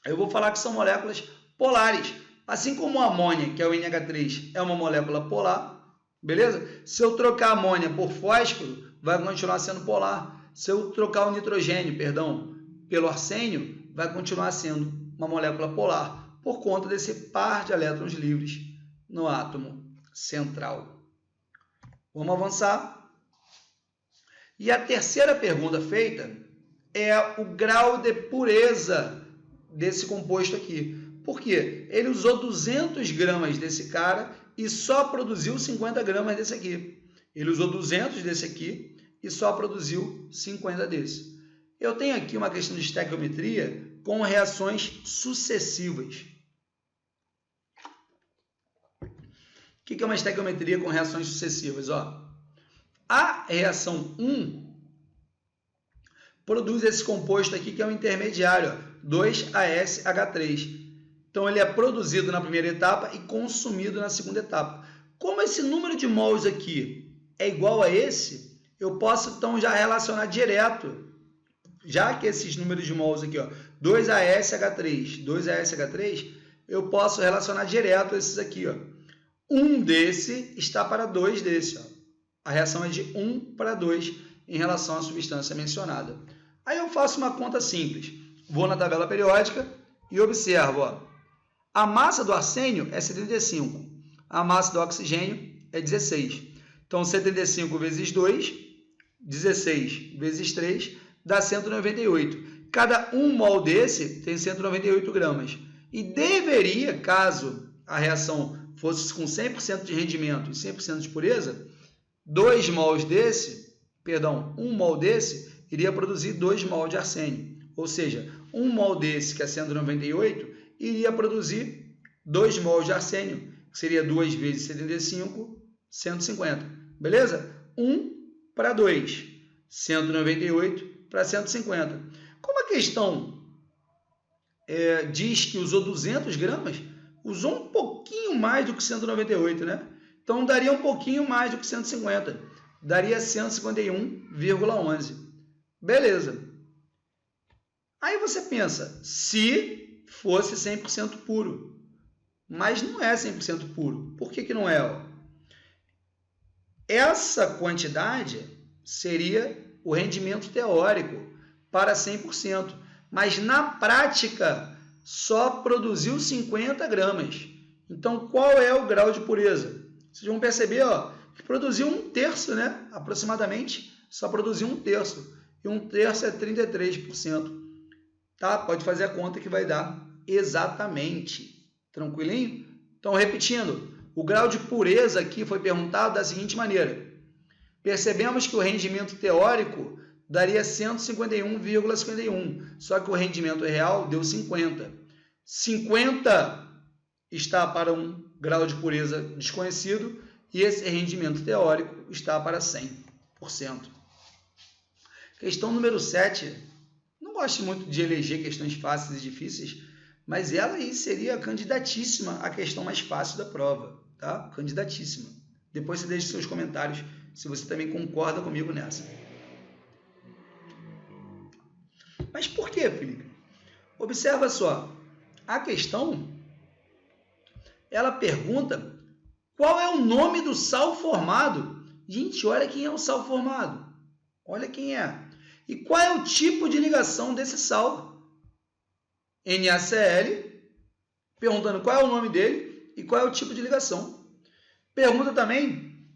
S1: eu vou falar que são moléculas polares. Assim como a amônia, que é o NH3, é uma molécula polar, beleza? Se eu trocar a amônia por fósforo, vai continuar sendo polar. Se eu trocar o nitrogênio, pelo arsênio, vai continuar sendo uma molécula polar, por conta desse par de elétrons livres no átomo central. Vamos avançar. E a terceira pergunta feita é o grau de pureza desse composto aqui. Por quê? Ele usou 200 gramas desse cara e só produziu 50 gramas desse aqui. Ele usou 200 desse aqui e só produziu 50 desse. Eu tenho aqui uma questão de estequiometria com reações sucessivas. O que é uma estequiometria com reações sucessivas? A reação 1 produz esse composto aqui que é um intermediário, 2ASH3. Então, ele é produzido na primeira etapa e consumido na segunda etapa. Como esse número de mols aqui é igual a esse, eu posso, então, já relacionar direto, já que esses números de mols aqui, 2ASH3, eu posso relacionar direto esses aqui. Um desse está para 2 desse. A reação é de 1 para 2 em relação à substância mencionada. Aí eu faço uma conta simples. Vou na tabela periódica e observo. A massa do arsênio é 75. A massa do oxigênio é 16. Então, 75 vezes 2, 16 vezes 3, dá 198. Cada 1 mol desse tem 198 gramas. E deveria, caso a reação fosse com 100% de rendimento e 100% de pureza, 1 mol desse iria produzir 2 mol de arsênio. Ou seja, 1 mol desse, que é 198, iria produzir 2 mol de arsênio, que seria 2 vezes 75, 150. Beleza? 1 para 2, 198 para 150. Como a questão diz que usou 200 gramas, usou um pouquinho mais do que 198, né? Então, daria um pouquinho mais do que 150. Daria 151,11. Beleza. Aí você pensa, se fosse 100% puro. Mas não é 100% puro. Por que não é? Essa quantidade seria o rendimento teórico para 100%. Mas na prática, só produziu 50 gramas. Então, qual é o grau de pureza? Vocês vão perceber que produziu 1/3, né? Aproximadamente, só produziu 1/3. E 1/3 é 33%. Tá? Pode fazer a conta que vai dar exatamente. Tranquilinho? Então, repetindo, o grau de pureza aqui foi perguntado da seguinte maneira. Percebemos que o rendimento teórico daria 151,51, só que o rendimento real deu 50. 50 está para um grau de pureza desconhecido e esse rendimento teórico está para 100%. Questão número 7. Não gosto muito de eleger questões fáceis e difíceis, mas ela aí seria candidatíssima à questão mais fácil da prova, tá? Candidatíssima. Depois você deixa seus comentários se você também concorda comigo nessa. Mas por que, Felipe? Observa só, a questão, ela pergunta qual é o nome do sal formado. Gente, olha quem é o sal formado. Olha quem é. E qual é o tipo de ligação desse sal? NaCl, perguntando qual é o nome dele e qual é o tipo de ligação. Pergunta também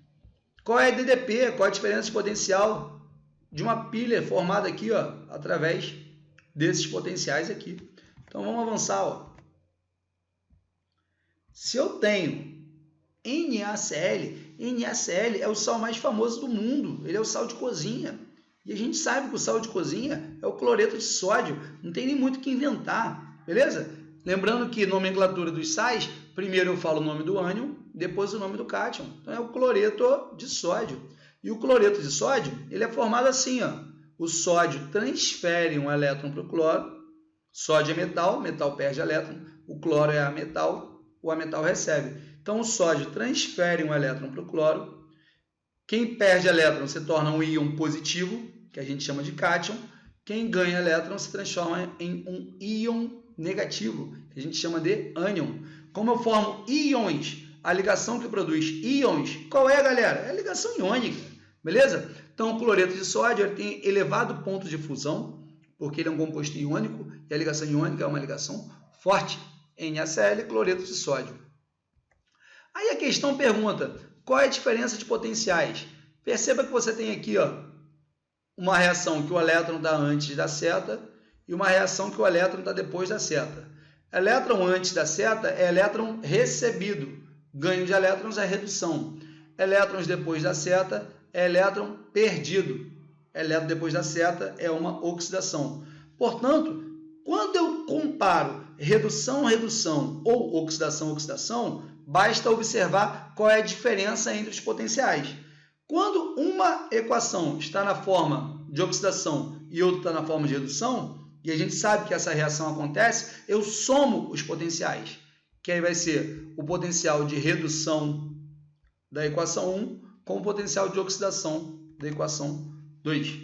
S1: qual é a DDP, qual é a diferença de potencial de uma pilha formada aqui, através desses potenciais aqui. Então, vamos avançar. Se eu tenho NaCl, NaCl é o sal mais famoso do mundo. Ele é o sal de cozinha. E a gente sabe que o sal de cozinha é o cloreto de sódio. Não tem nem muito o que inventar. Beleza? Lembrando que nomenclatura dos sais, primeiro eu falo o nome do ânion, depois o nome do cátion. Então, é o cloreto de sódio. E o cloreto de sódio, ele é formado assim, O sódio transfere um elétron para o cloro. Sódio é metal, metal perde elétron. O cloro é ametal, o ametal recebe. Então, o sódio transfere um elétron para o cloro. Quem perde elétron se torna um íon positivo, que a gente chama de cátion. Quem ganha elétron se transforma em um íon negativo, que a gente chama de ânion. Como eu formo íons, a ligação que produz íons, qual é, galera? É a ligação iônica, beleza? Então, o cloreto de sódio ele tem elevado ponto de fusão, porque ele é um composto iônico, e a ligação iônica é uma ligação forte. NaCl, cloreto de sódio. Aí a questão pergunta, qual é a diferença de potenciais? Perceba que você tem aqui, uma reação que o elétron está antes da seta e uma reação que o elétron está depois da seta. Elétron antes da seta é elétron recebido. Ganho de elétrons é redução. Elétrons depois da seta é elétron perdido. eletro depois da seta é uma oxidação. Portanto, quando eu comparo redução, redução ou oxidação, oxidação, basta observar qual é a diferença entre os potenciais. Quando uma equação está na forma de oxidação e outra está na forma de redução, e a gente sabe que essa reação acontece, eu somo os potenciais, que aí vai ser o potencial de redução da equação 1 com o potencial de oxidação da equação 2.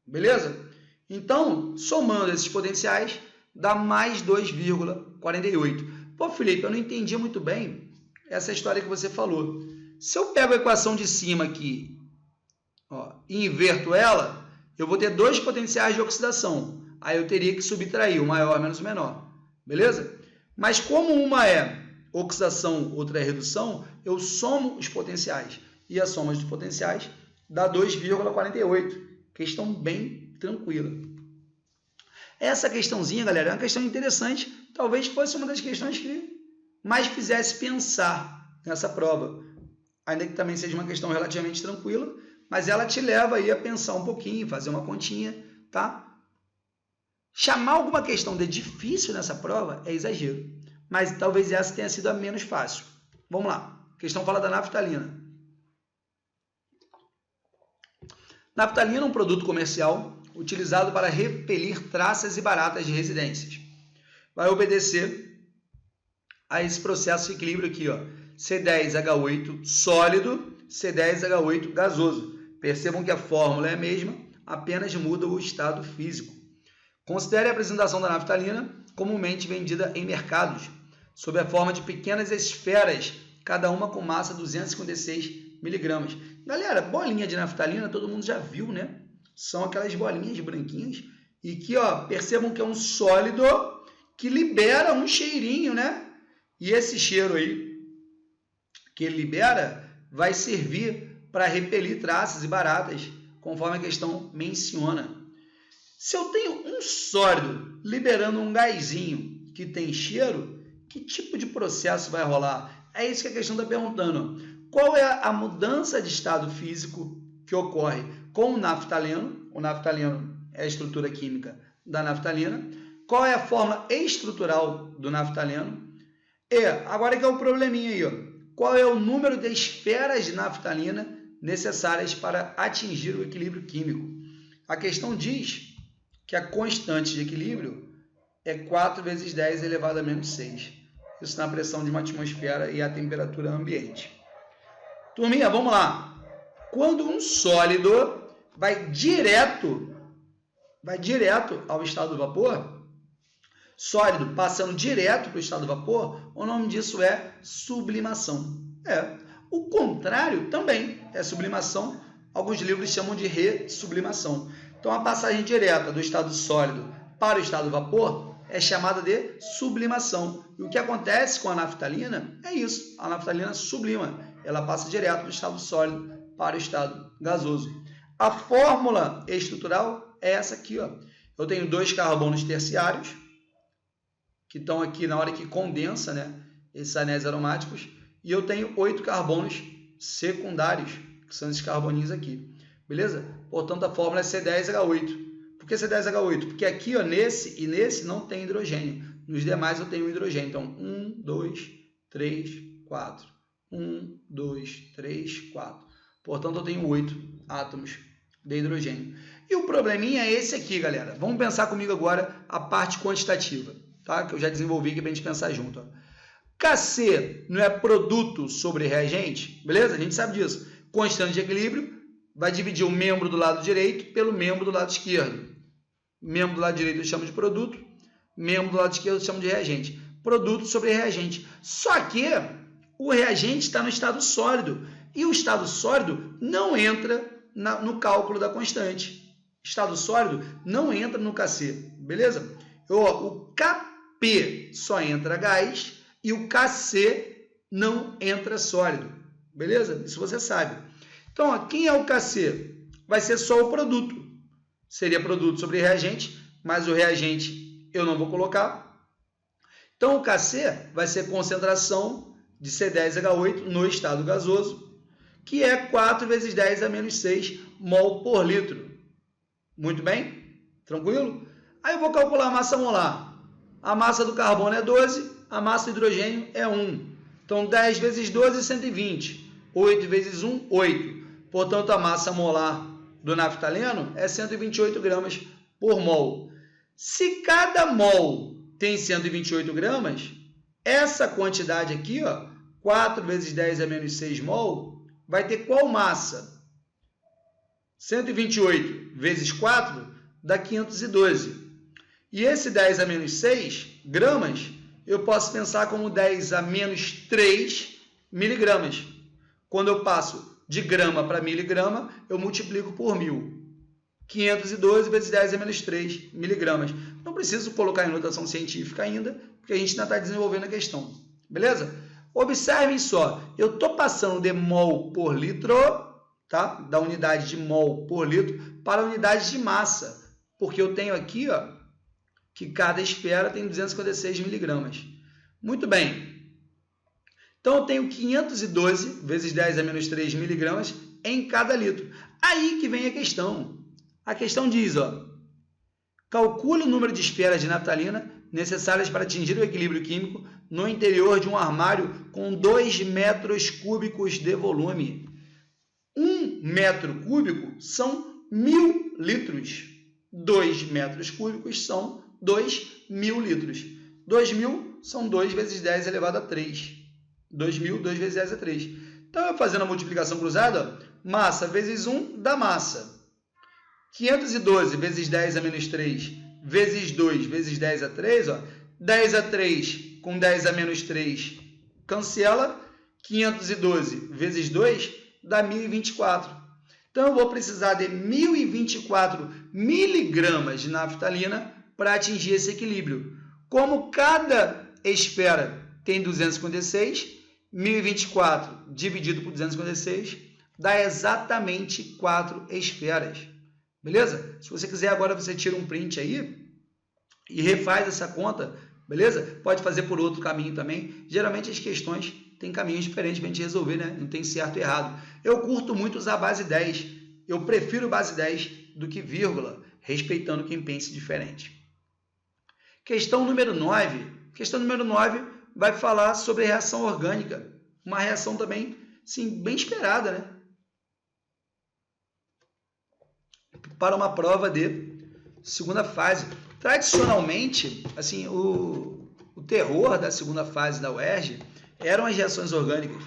S1: Beleza? Então, somando esses potenciais, dá mais 2,48. Pô, Felipe, eu não entendi muito bem essa história que você falou. Se eu pego a equação de cima aqui, ó, e inverto ela, eu vou ter dois potenciais de oxidação. Aí eu teria que subtrair o maior menos o menor. Beleza? Mas como uma é oxidação, outra é redução, eu somo os potenciais. E a soma dos potenciais dá 2,48. Questão bem tranquila. Essa questãozinha, galera, é uma questão interessante. Talvez fosse uma das questões que mais fizesse pensar nessa prova. Ainda que também seja uma questão relativamente tranquila, mas ela te leva aí a pensar um pouquinho, fazer uma continha, tá? Chamar alguma questão de difícil nessa prova é exagero, mas talvez essa tenha sido a menos fácil. Vamos lá. A questão fala da naftalina. Naftalina é um produto comercial utilizado para repelir traças e baratas de residências. Vai obedecer a esse processo de equilíbrio aqui, ó. C10H8 sólido, C10H8 gasoso. Percebam que a fórmula é a mesma, apenas muda o estado físico. Considere a apresentação da naftalina comumente vendida em mercados, sob a forma de pequenas esferas, cada uma com massa 256 miligramas. Galera, bolinha de naftalina todo mundo já viu, né? São aquelas bolinhas branquinhas e que, ó, percebam que é um sólido que libera um cheirinho, né? E esse cheiro aí que ele libera vai servir para repelir traças e baratas, conforme a questão menciona. Se eu tenho um sólido liberando um gásinho que tem cheiro, que tipo de processo vai rolar? É isso que a questão está perguntando. Qual é a mudança de estado físico que ocorre com o naftaleno? O naftaleno é a estrutura química da naftalina. Qual é a forma estrutural do naftaleno? E agora que é o probleminha aí, ó. Qual é o número de esferas de naftalina necessárias para atingir o equilíbrio químico? A questão diz que a constante de equilíbrio é 4 vezes 10 elevado a menos 6. Isso na pressão de uma atmosfera e a temperatura ambiente. Turminha, vamos lá. Quando um sólido vai direto ao estado do vapor, sólido passando direto para o estado do vapor, o nome disso é sublimação. O contrário também é sublimação. Alguns livros chamam de ressublimação. Então, a passagem direta do estado sólido para o estado do vapor é chamada de sublimação. E o que acontece com a naftalina é isso. A naftalina sublima. Ela passa direto do estado sólido para o estado gasoso. A fórmula estrutural é essa aqui, ó. Eu tenho 2 carbonos terciários, que estão aqui na hora que condensa, né, esses anéis aromáticos, e eu tenho 8 carbonos secundários, que são esses carboninhos aqui. Beleza? Portanto, a fórmula é C10H8. Por que C10H8? Porque aqui, ó, nesse e nesse não tem hidrogênio. Nos demais eu tenho hidrogênio. Então, 1, 2, 3, 4. 1, 2, 3, 4. Portanto, eu tenho 8 átomos de hidrogênio. E o probleminha é esse aqui, galera. Vamos pensar comigo agora a parte quantitativa, tá? Que eu já desenvolvi aqui para a gente pensar junto. Ó. Kc não é produto sobre reagente? Beleza? A gente sabe disso. Constante de equilíbrio vai dividir o membro do lado direito pelo membro do lado esquerdo. Membro do lado direito eu chamo de produto, membro do lado esquerdo eu chamo de reagente. Produto sobre reagente. Só que o reagente está no estado sólido. E o estado sólido não entra no cálculo da constante. Estado sólido não entra no Kc. Beleza? O Kp só entra gás e o Kc não entra sólido. Beleza? Isso você sabe. Então, ó, quem é o Kc? Vai ser só o produto. Seria produto sobre reagente, mas o reagente eu não vou colocar. Então, o Kc vai ser concentração de C10H8 no estado gasoso, que é 4 vezes 10 a menos 6 mol por litro. Muito bem? Tranquilo? Aí eu vou calcular a massa molar. A massa do carbono é 12, a massa do hidrogênio é 1. Então, 10 vezes 12, 120. 8 vezes 1, 8. Portanto, a massa molar do naftaleno é 128 gramas por mol. Se cada mol tem 128 gramas, essa quantidade aqui, ó, 4 vezes 10 a menos 6 mol, vai ter qual massa? 128 vezes 4 dá 512. E esse 10 a menos 6 gramas, eu posso pensar como 10 a menos 3 miligramas. Quando eu passo de grama para miligrama, eu multiplico por 1000. 512 vezes 10 a menos 3 miligramas. Não preciso colocar em notação científica ainda, porque a gente ainda está desenvolvendo a questão. Beleza? Observem só, eu estou passando de mol por litro, tá? Da unidade de mol por litro, para a unidade de massa. Porque eu tenho aqui, ó, que cada esfera tem 256 miligramas. Muito bem. Então, eu tenho 512 vezes 10 a menos 3 miligramas em cada litro. Aí que vem a questão. A questão diz, ó, calcule o número de esferas de naftalina necessárias para atingir o equilíbrio químico no interior de um armário com 2 metros cúbicos de volume. 1 metro cúbico são 1000 litros. 2 metros cúbicos são 2000 litros. 2000 são 2 vezes 10 elevado a 3. 2000, 2 vezes 10 a 3. Então, eu fazendo a multiplicação cruzada, massa vezes 1 dá massa. 512 vezes 10 a menos 3 vezes 2 vezes 10 a 3, ó, 10 a 3 com 10 a menos 3 cancela, 512 vezes 2 dá 1024. Então, eu vou precisar de 1024 miligramas de naftalina para atingir esse equilíbrio. Como cada esfera tem 256, 1024 dividido por 256 dá exatamente 4 esferas. Beleza? Se você quiser, agora você tira um print aí e refaz essa conta, beleza? Pode fazer por outro caminho também. Geralmente as questões têm caminhos diferentes para a gente resolver, né? Não tem certo e errado. Eu curto muito usar base 10. Eu prefiro base 10 do que vírgula, respeitando quem pense diferente. Questão número 9. Questão número 9 vai falar sobre reação orgânica. Uma reação também, sim, bem esperada, né? Para uma prova de segunda fase. Tradicionalmente, assim, o terror da segunda fase da UERJ eram as reações orgânicas.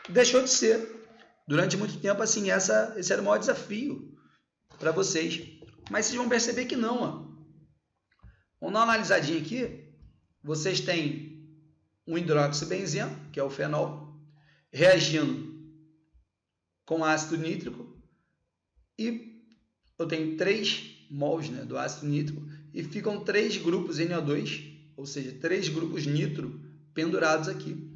S1: Deixou de ser. Durante muito tempo, assim, esse era o maior desafio para vocês. Mas vocês vão perceber que não. Ó. Vamos dar uma analisadinha aqui. Vocês têm um hidroxibenzeno, que é o fenol, reagindo com ácido nítrico e eu tenho 3 mols, né, do ácido nítrico e ficam 3 grupos NO2, ou seja, 3 grupos nitro pendurados aqui.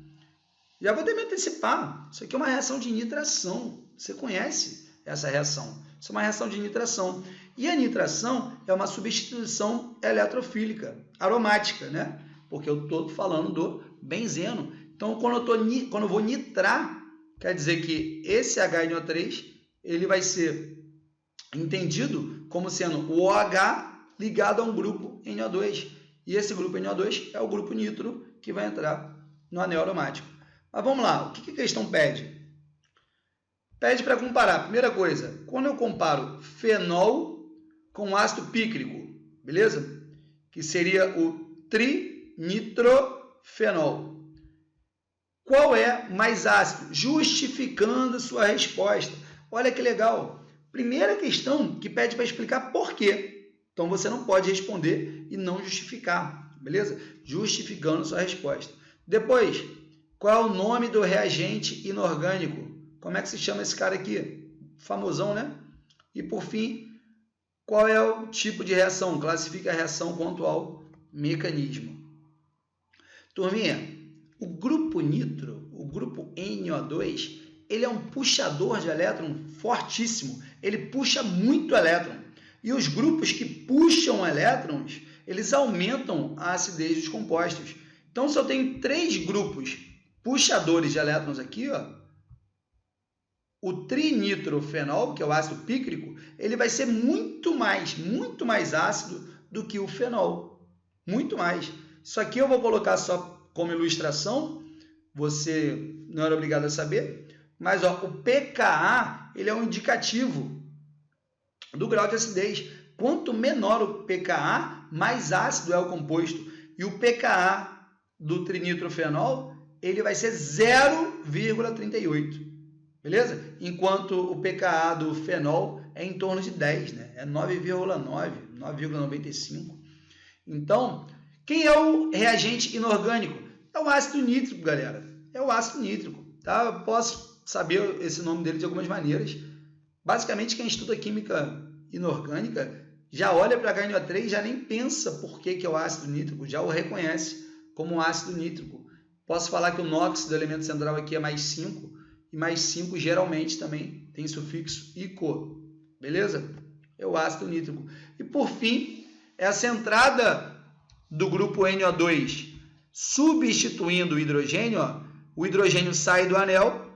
S1: Já vou me antecipar, isso aqui é uma reação de nitração, você conhece essa reação, isso é uma reação de nitração. E a nitração é uma substituição eletrofílica, aromática, né? Porque eu estou falando do benzeno. Então, quando eu vou nitrar, quer dizer que esse HNO3 ele vai ser entendido como sendo o OH ligado a um grupo NO2. E esse grupo NO2 é o grupo nitro que vai entrar no anel aromático. Mas vamos lá, o que a questão pede? Pede para comparar. Primeira coisa, quando eu comparo fenol com ácido pícrico, beleza? Que seria o trinitrofenol. Qual é mais ácido? Justificando sua resposta. Olha que legal. Primeira questão que pede para explicar por quê. Então, você não pode responder e não justificar, beleza? Justificando sua resposta. Depois, qual é o nome do reagente inorgânico? Como é que se chama esse cara aqui? Famosão, né? E, por fim, qual é o tipo de reação? Classifica a reação quanto ao mecanismo. Turminha, o grupo nitro, o grupo NO2, ele é um puxador de elétron fortíssimo. Ele puxa muito elétron. E os grupos que puxam elétrons, eles aumentam a acidez dos compostos. Então, se eu tenho 3 grupos puxadores de elétrons aqui, ó, o trinitrofenol, que é o ácido pícrico, ele vai ser muito mais ácido do que o fenol. Muito mais. Isso aqui eu vou colocar só como ilustração, você não era obrigado a saber, mas ó, o pKa ele é um indicativo do grau de acidez. Quanto menor o pKa, mais ácido é o composto. E o pKa do trinitrofenol ele vai ser 0,38. Beleza? Enquanto o pKa do fenol é em torno de 10, né? É 9,9, 9,95. Então, quem é o reagente inorgânico? É o ácido nítrico, galera. É o ácido nítrico, tá? Eu posso saber esse nome dele de algumas maneiras. Basicamente, quem estuda química inorgânica já olha para HNO3 e já nem pensa por que é o ácido nítrico, já o reconhece como ácido nítrico. Posso falar que o NOx do elemento central aqui é mais 5, e mais 5 geralmente também tem sufixo ico, beleza? É o ácido nítrico. E por fim, essa entrada do grupo NO2 substituindo o hidrogênio, ó, o hidrogênio sai do anel,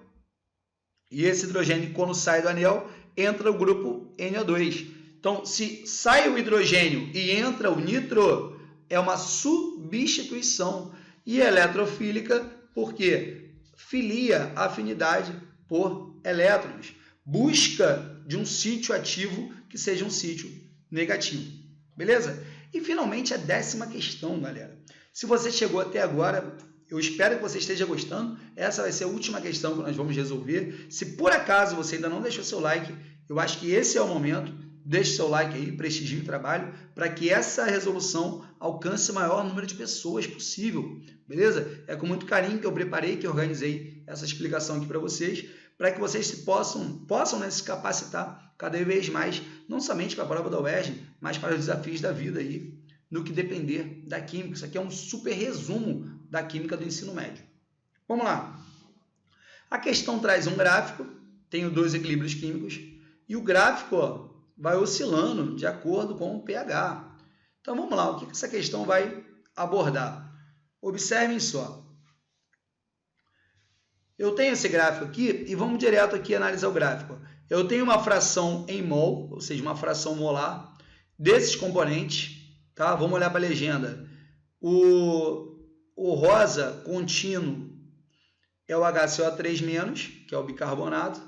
S1: e esse hidrogênio, quando sai do anel, entra o grupo NO2. Então, se sai o hidrogênio e entra o nitro, é uma substituição. E eletrofílica, porque filia afinidade por elétrons. Busca de um sítio ativo que seja um sítio negativo. Beleza? E finalmente a 10ª questão, galera. Se você chegou até agora, eu espero que você esteja gostando. Essa vai ser a última questão que nós vamos resolver. Se por acaso você ainda não deixou seu like, eu acho que esse é o momento. Deixe seu like aí, prestigie o trabalho, para que essa resolução alcance o maior número de pessoas possível, beleza? É com muito carinho que eu preparei, que eu organizei essa explicação aqui para vocês, para que vocês possam né, se capacitar cada vez mais, não somente para a prova da UERJ, mas para os desafios da vida aí, no que depender da química. Isso aqui é um super resumo da química do ensino médio. Vamos lá. A questão traz um gráfico, tenho 2 equilíbrios químicos, e o gráfico, ó, vai oscilando de acordo com o pH. Então, vamos lá. O que essa questão vai abordar? Observem só. Eu tenho esse gráfico aqui e vamos direto aqui analisar o gráfico. Eu tenho uma fração em mol, ou seja, uma fração molar desses componentes. Tá? Vamos olhar para a legenda. O rosa contínuo é o HCO3-, que é o bicarbonato,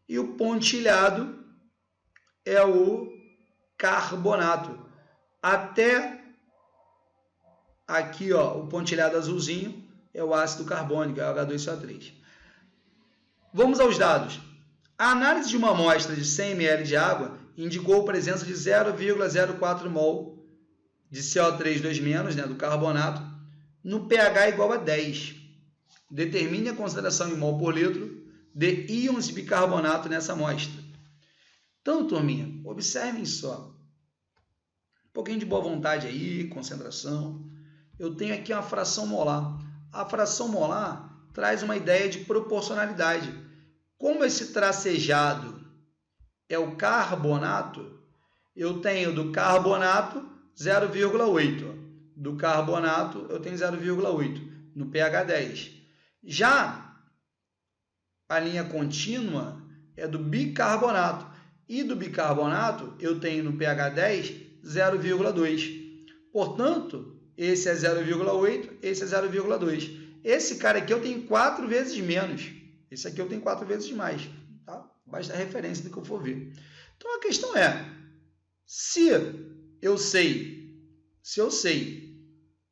S1: e o pontilhado é o carbonato. Até aqui, ó, o pontilhado azulzinho é o ácido carbônico, é o H2CO3. Vamos aos dados. A análise de uma amostra de 100 ml de água indicou a presença de 0,04 mol de CO3 2-, né, do carbonato, no pH igual a 10. Determine a concentração em mol por litro de íons de bicarbonato nessa amostra. Então, turminha, observem só. Um pouquinho de boa vontade aí, concentração. Eu tenho aqui uma fração molar. A fração molar traz uma ideia de proporcionalidade. Como esse tracejado é o carbonato, eu tenho do carbonato 0,8. Do carbonato eu tenho 0,8 no pH 10. Já a linha contínua é do bicarbonato. E do bicarbonato, eu tenho no pH 10, 0,2. Portanto, esse é 0,8, esse é 0,2. Esse cara aqui eu tenho 4 vezes menos. Esse aqui eu tenho 4 vezes mais. Tá? Basta a referência do que eu for ver. Então, a questão é, se eu sei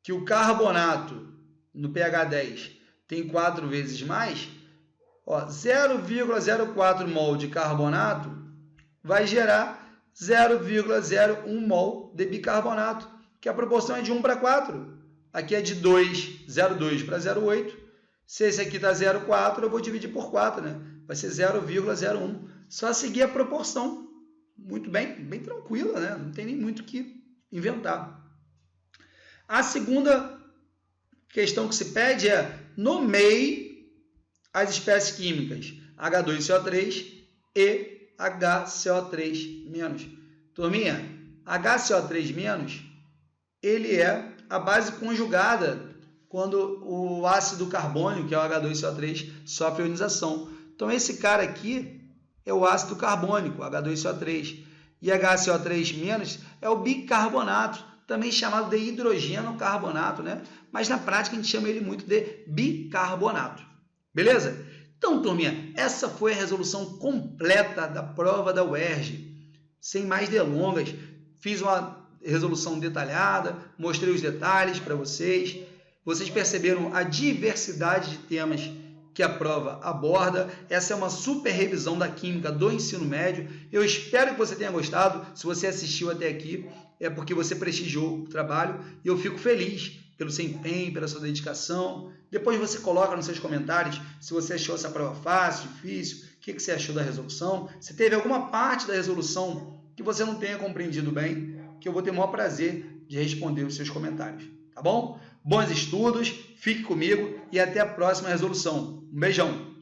S1: que o carbonato no pH 10 tem 4 vezes mais, 0,04 mol de carbonato vai gerar 0,01 mol de bicarbonato, que a proporção é de 1 para 4. Aqui é de 0,2 para 0,8. Se esse aqui está 0,4, eu vou dividir por 4, né? Vai ser 0,01. Só seguir a proporção. Muito bem, bem tranquila, né? Não tem nem muito o que inventar. A segunda questão que se pede é: nomeie as espécies químicas H2CO3 e HCO3-. Turminha, HCO3-, ele é a base conjugada quando o ácido carbônico, que é o H2CO3, sofre ionização. Então, esse cara aqui é o ácido carbônico, H2CO3. E HCO3- é o bicarbonato, também chamado de hidrogênio carbonato, né? Mas na prática a gente chama ele muito de bicarbonato. Beleza? Então, turminha, essa foi a resolução completa da prova da UERJ. Sem mais delongas, fiz uma resolução detalhada, mostrei os detalhes para vocês. Vocês perceberam a diversidade de temas que a prova aborda. Essa é uma super revisão da Química do ensino médio. Eu espero que você tenha gostado. Se você assistiu até aqui, é porque você prestigiou o trabalho e eu fico feliz pelo seu empenho, pela sua dedicação. Depois você coloca nos seus comentários se você achou essa prova fácil, difícil, o que você achou da resolução. Se teve alguma parte da resolução que você não tenha compreendido bem, que eu vou ter o maior prazer de responder os seus comentários. Tá bom? Bons estudos, fique comigo e até a próxima resolução. Um beijão!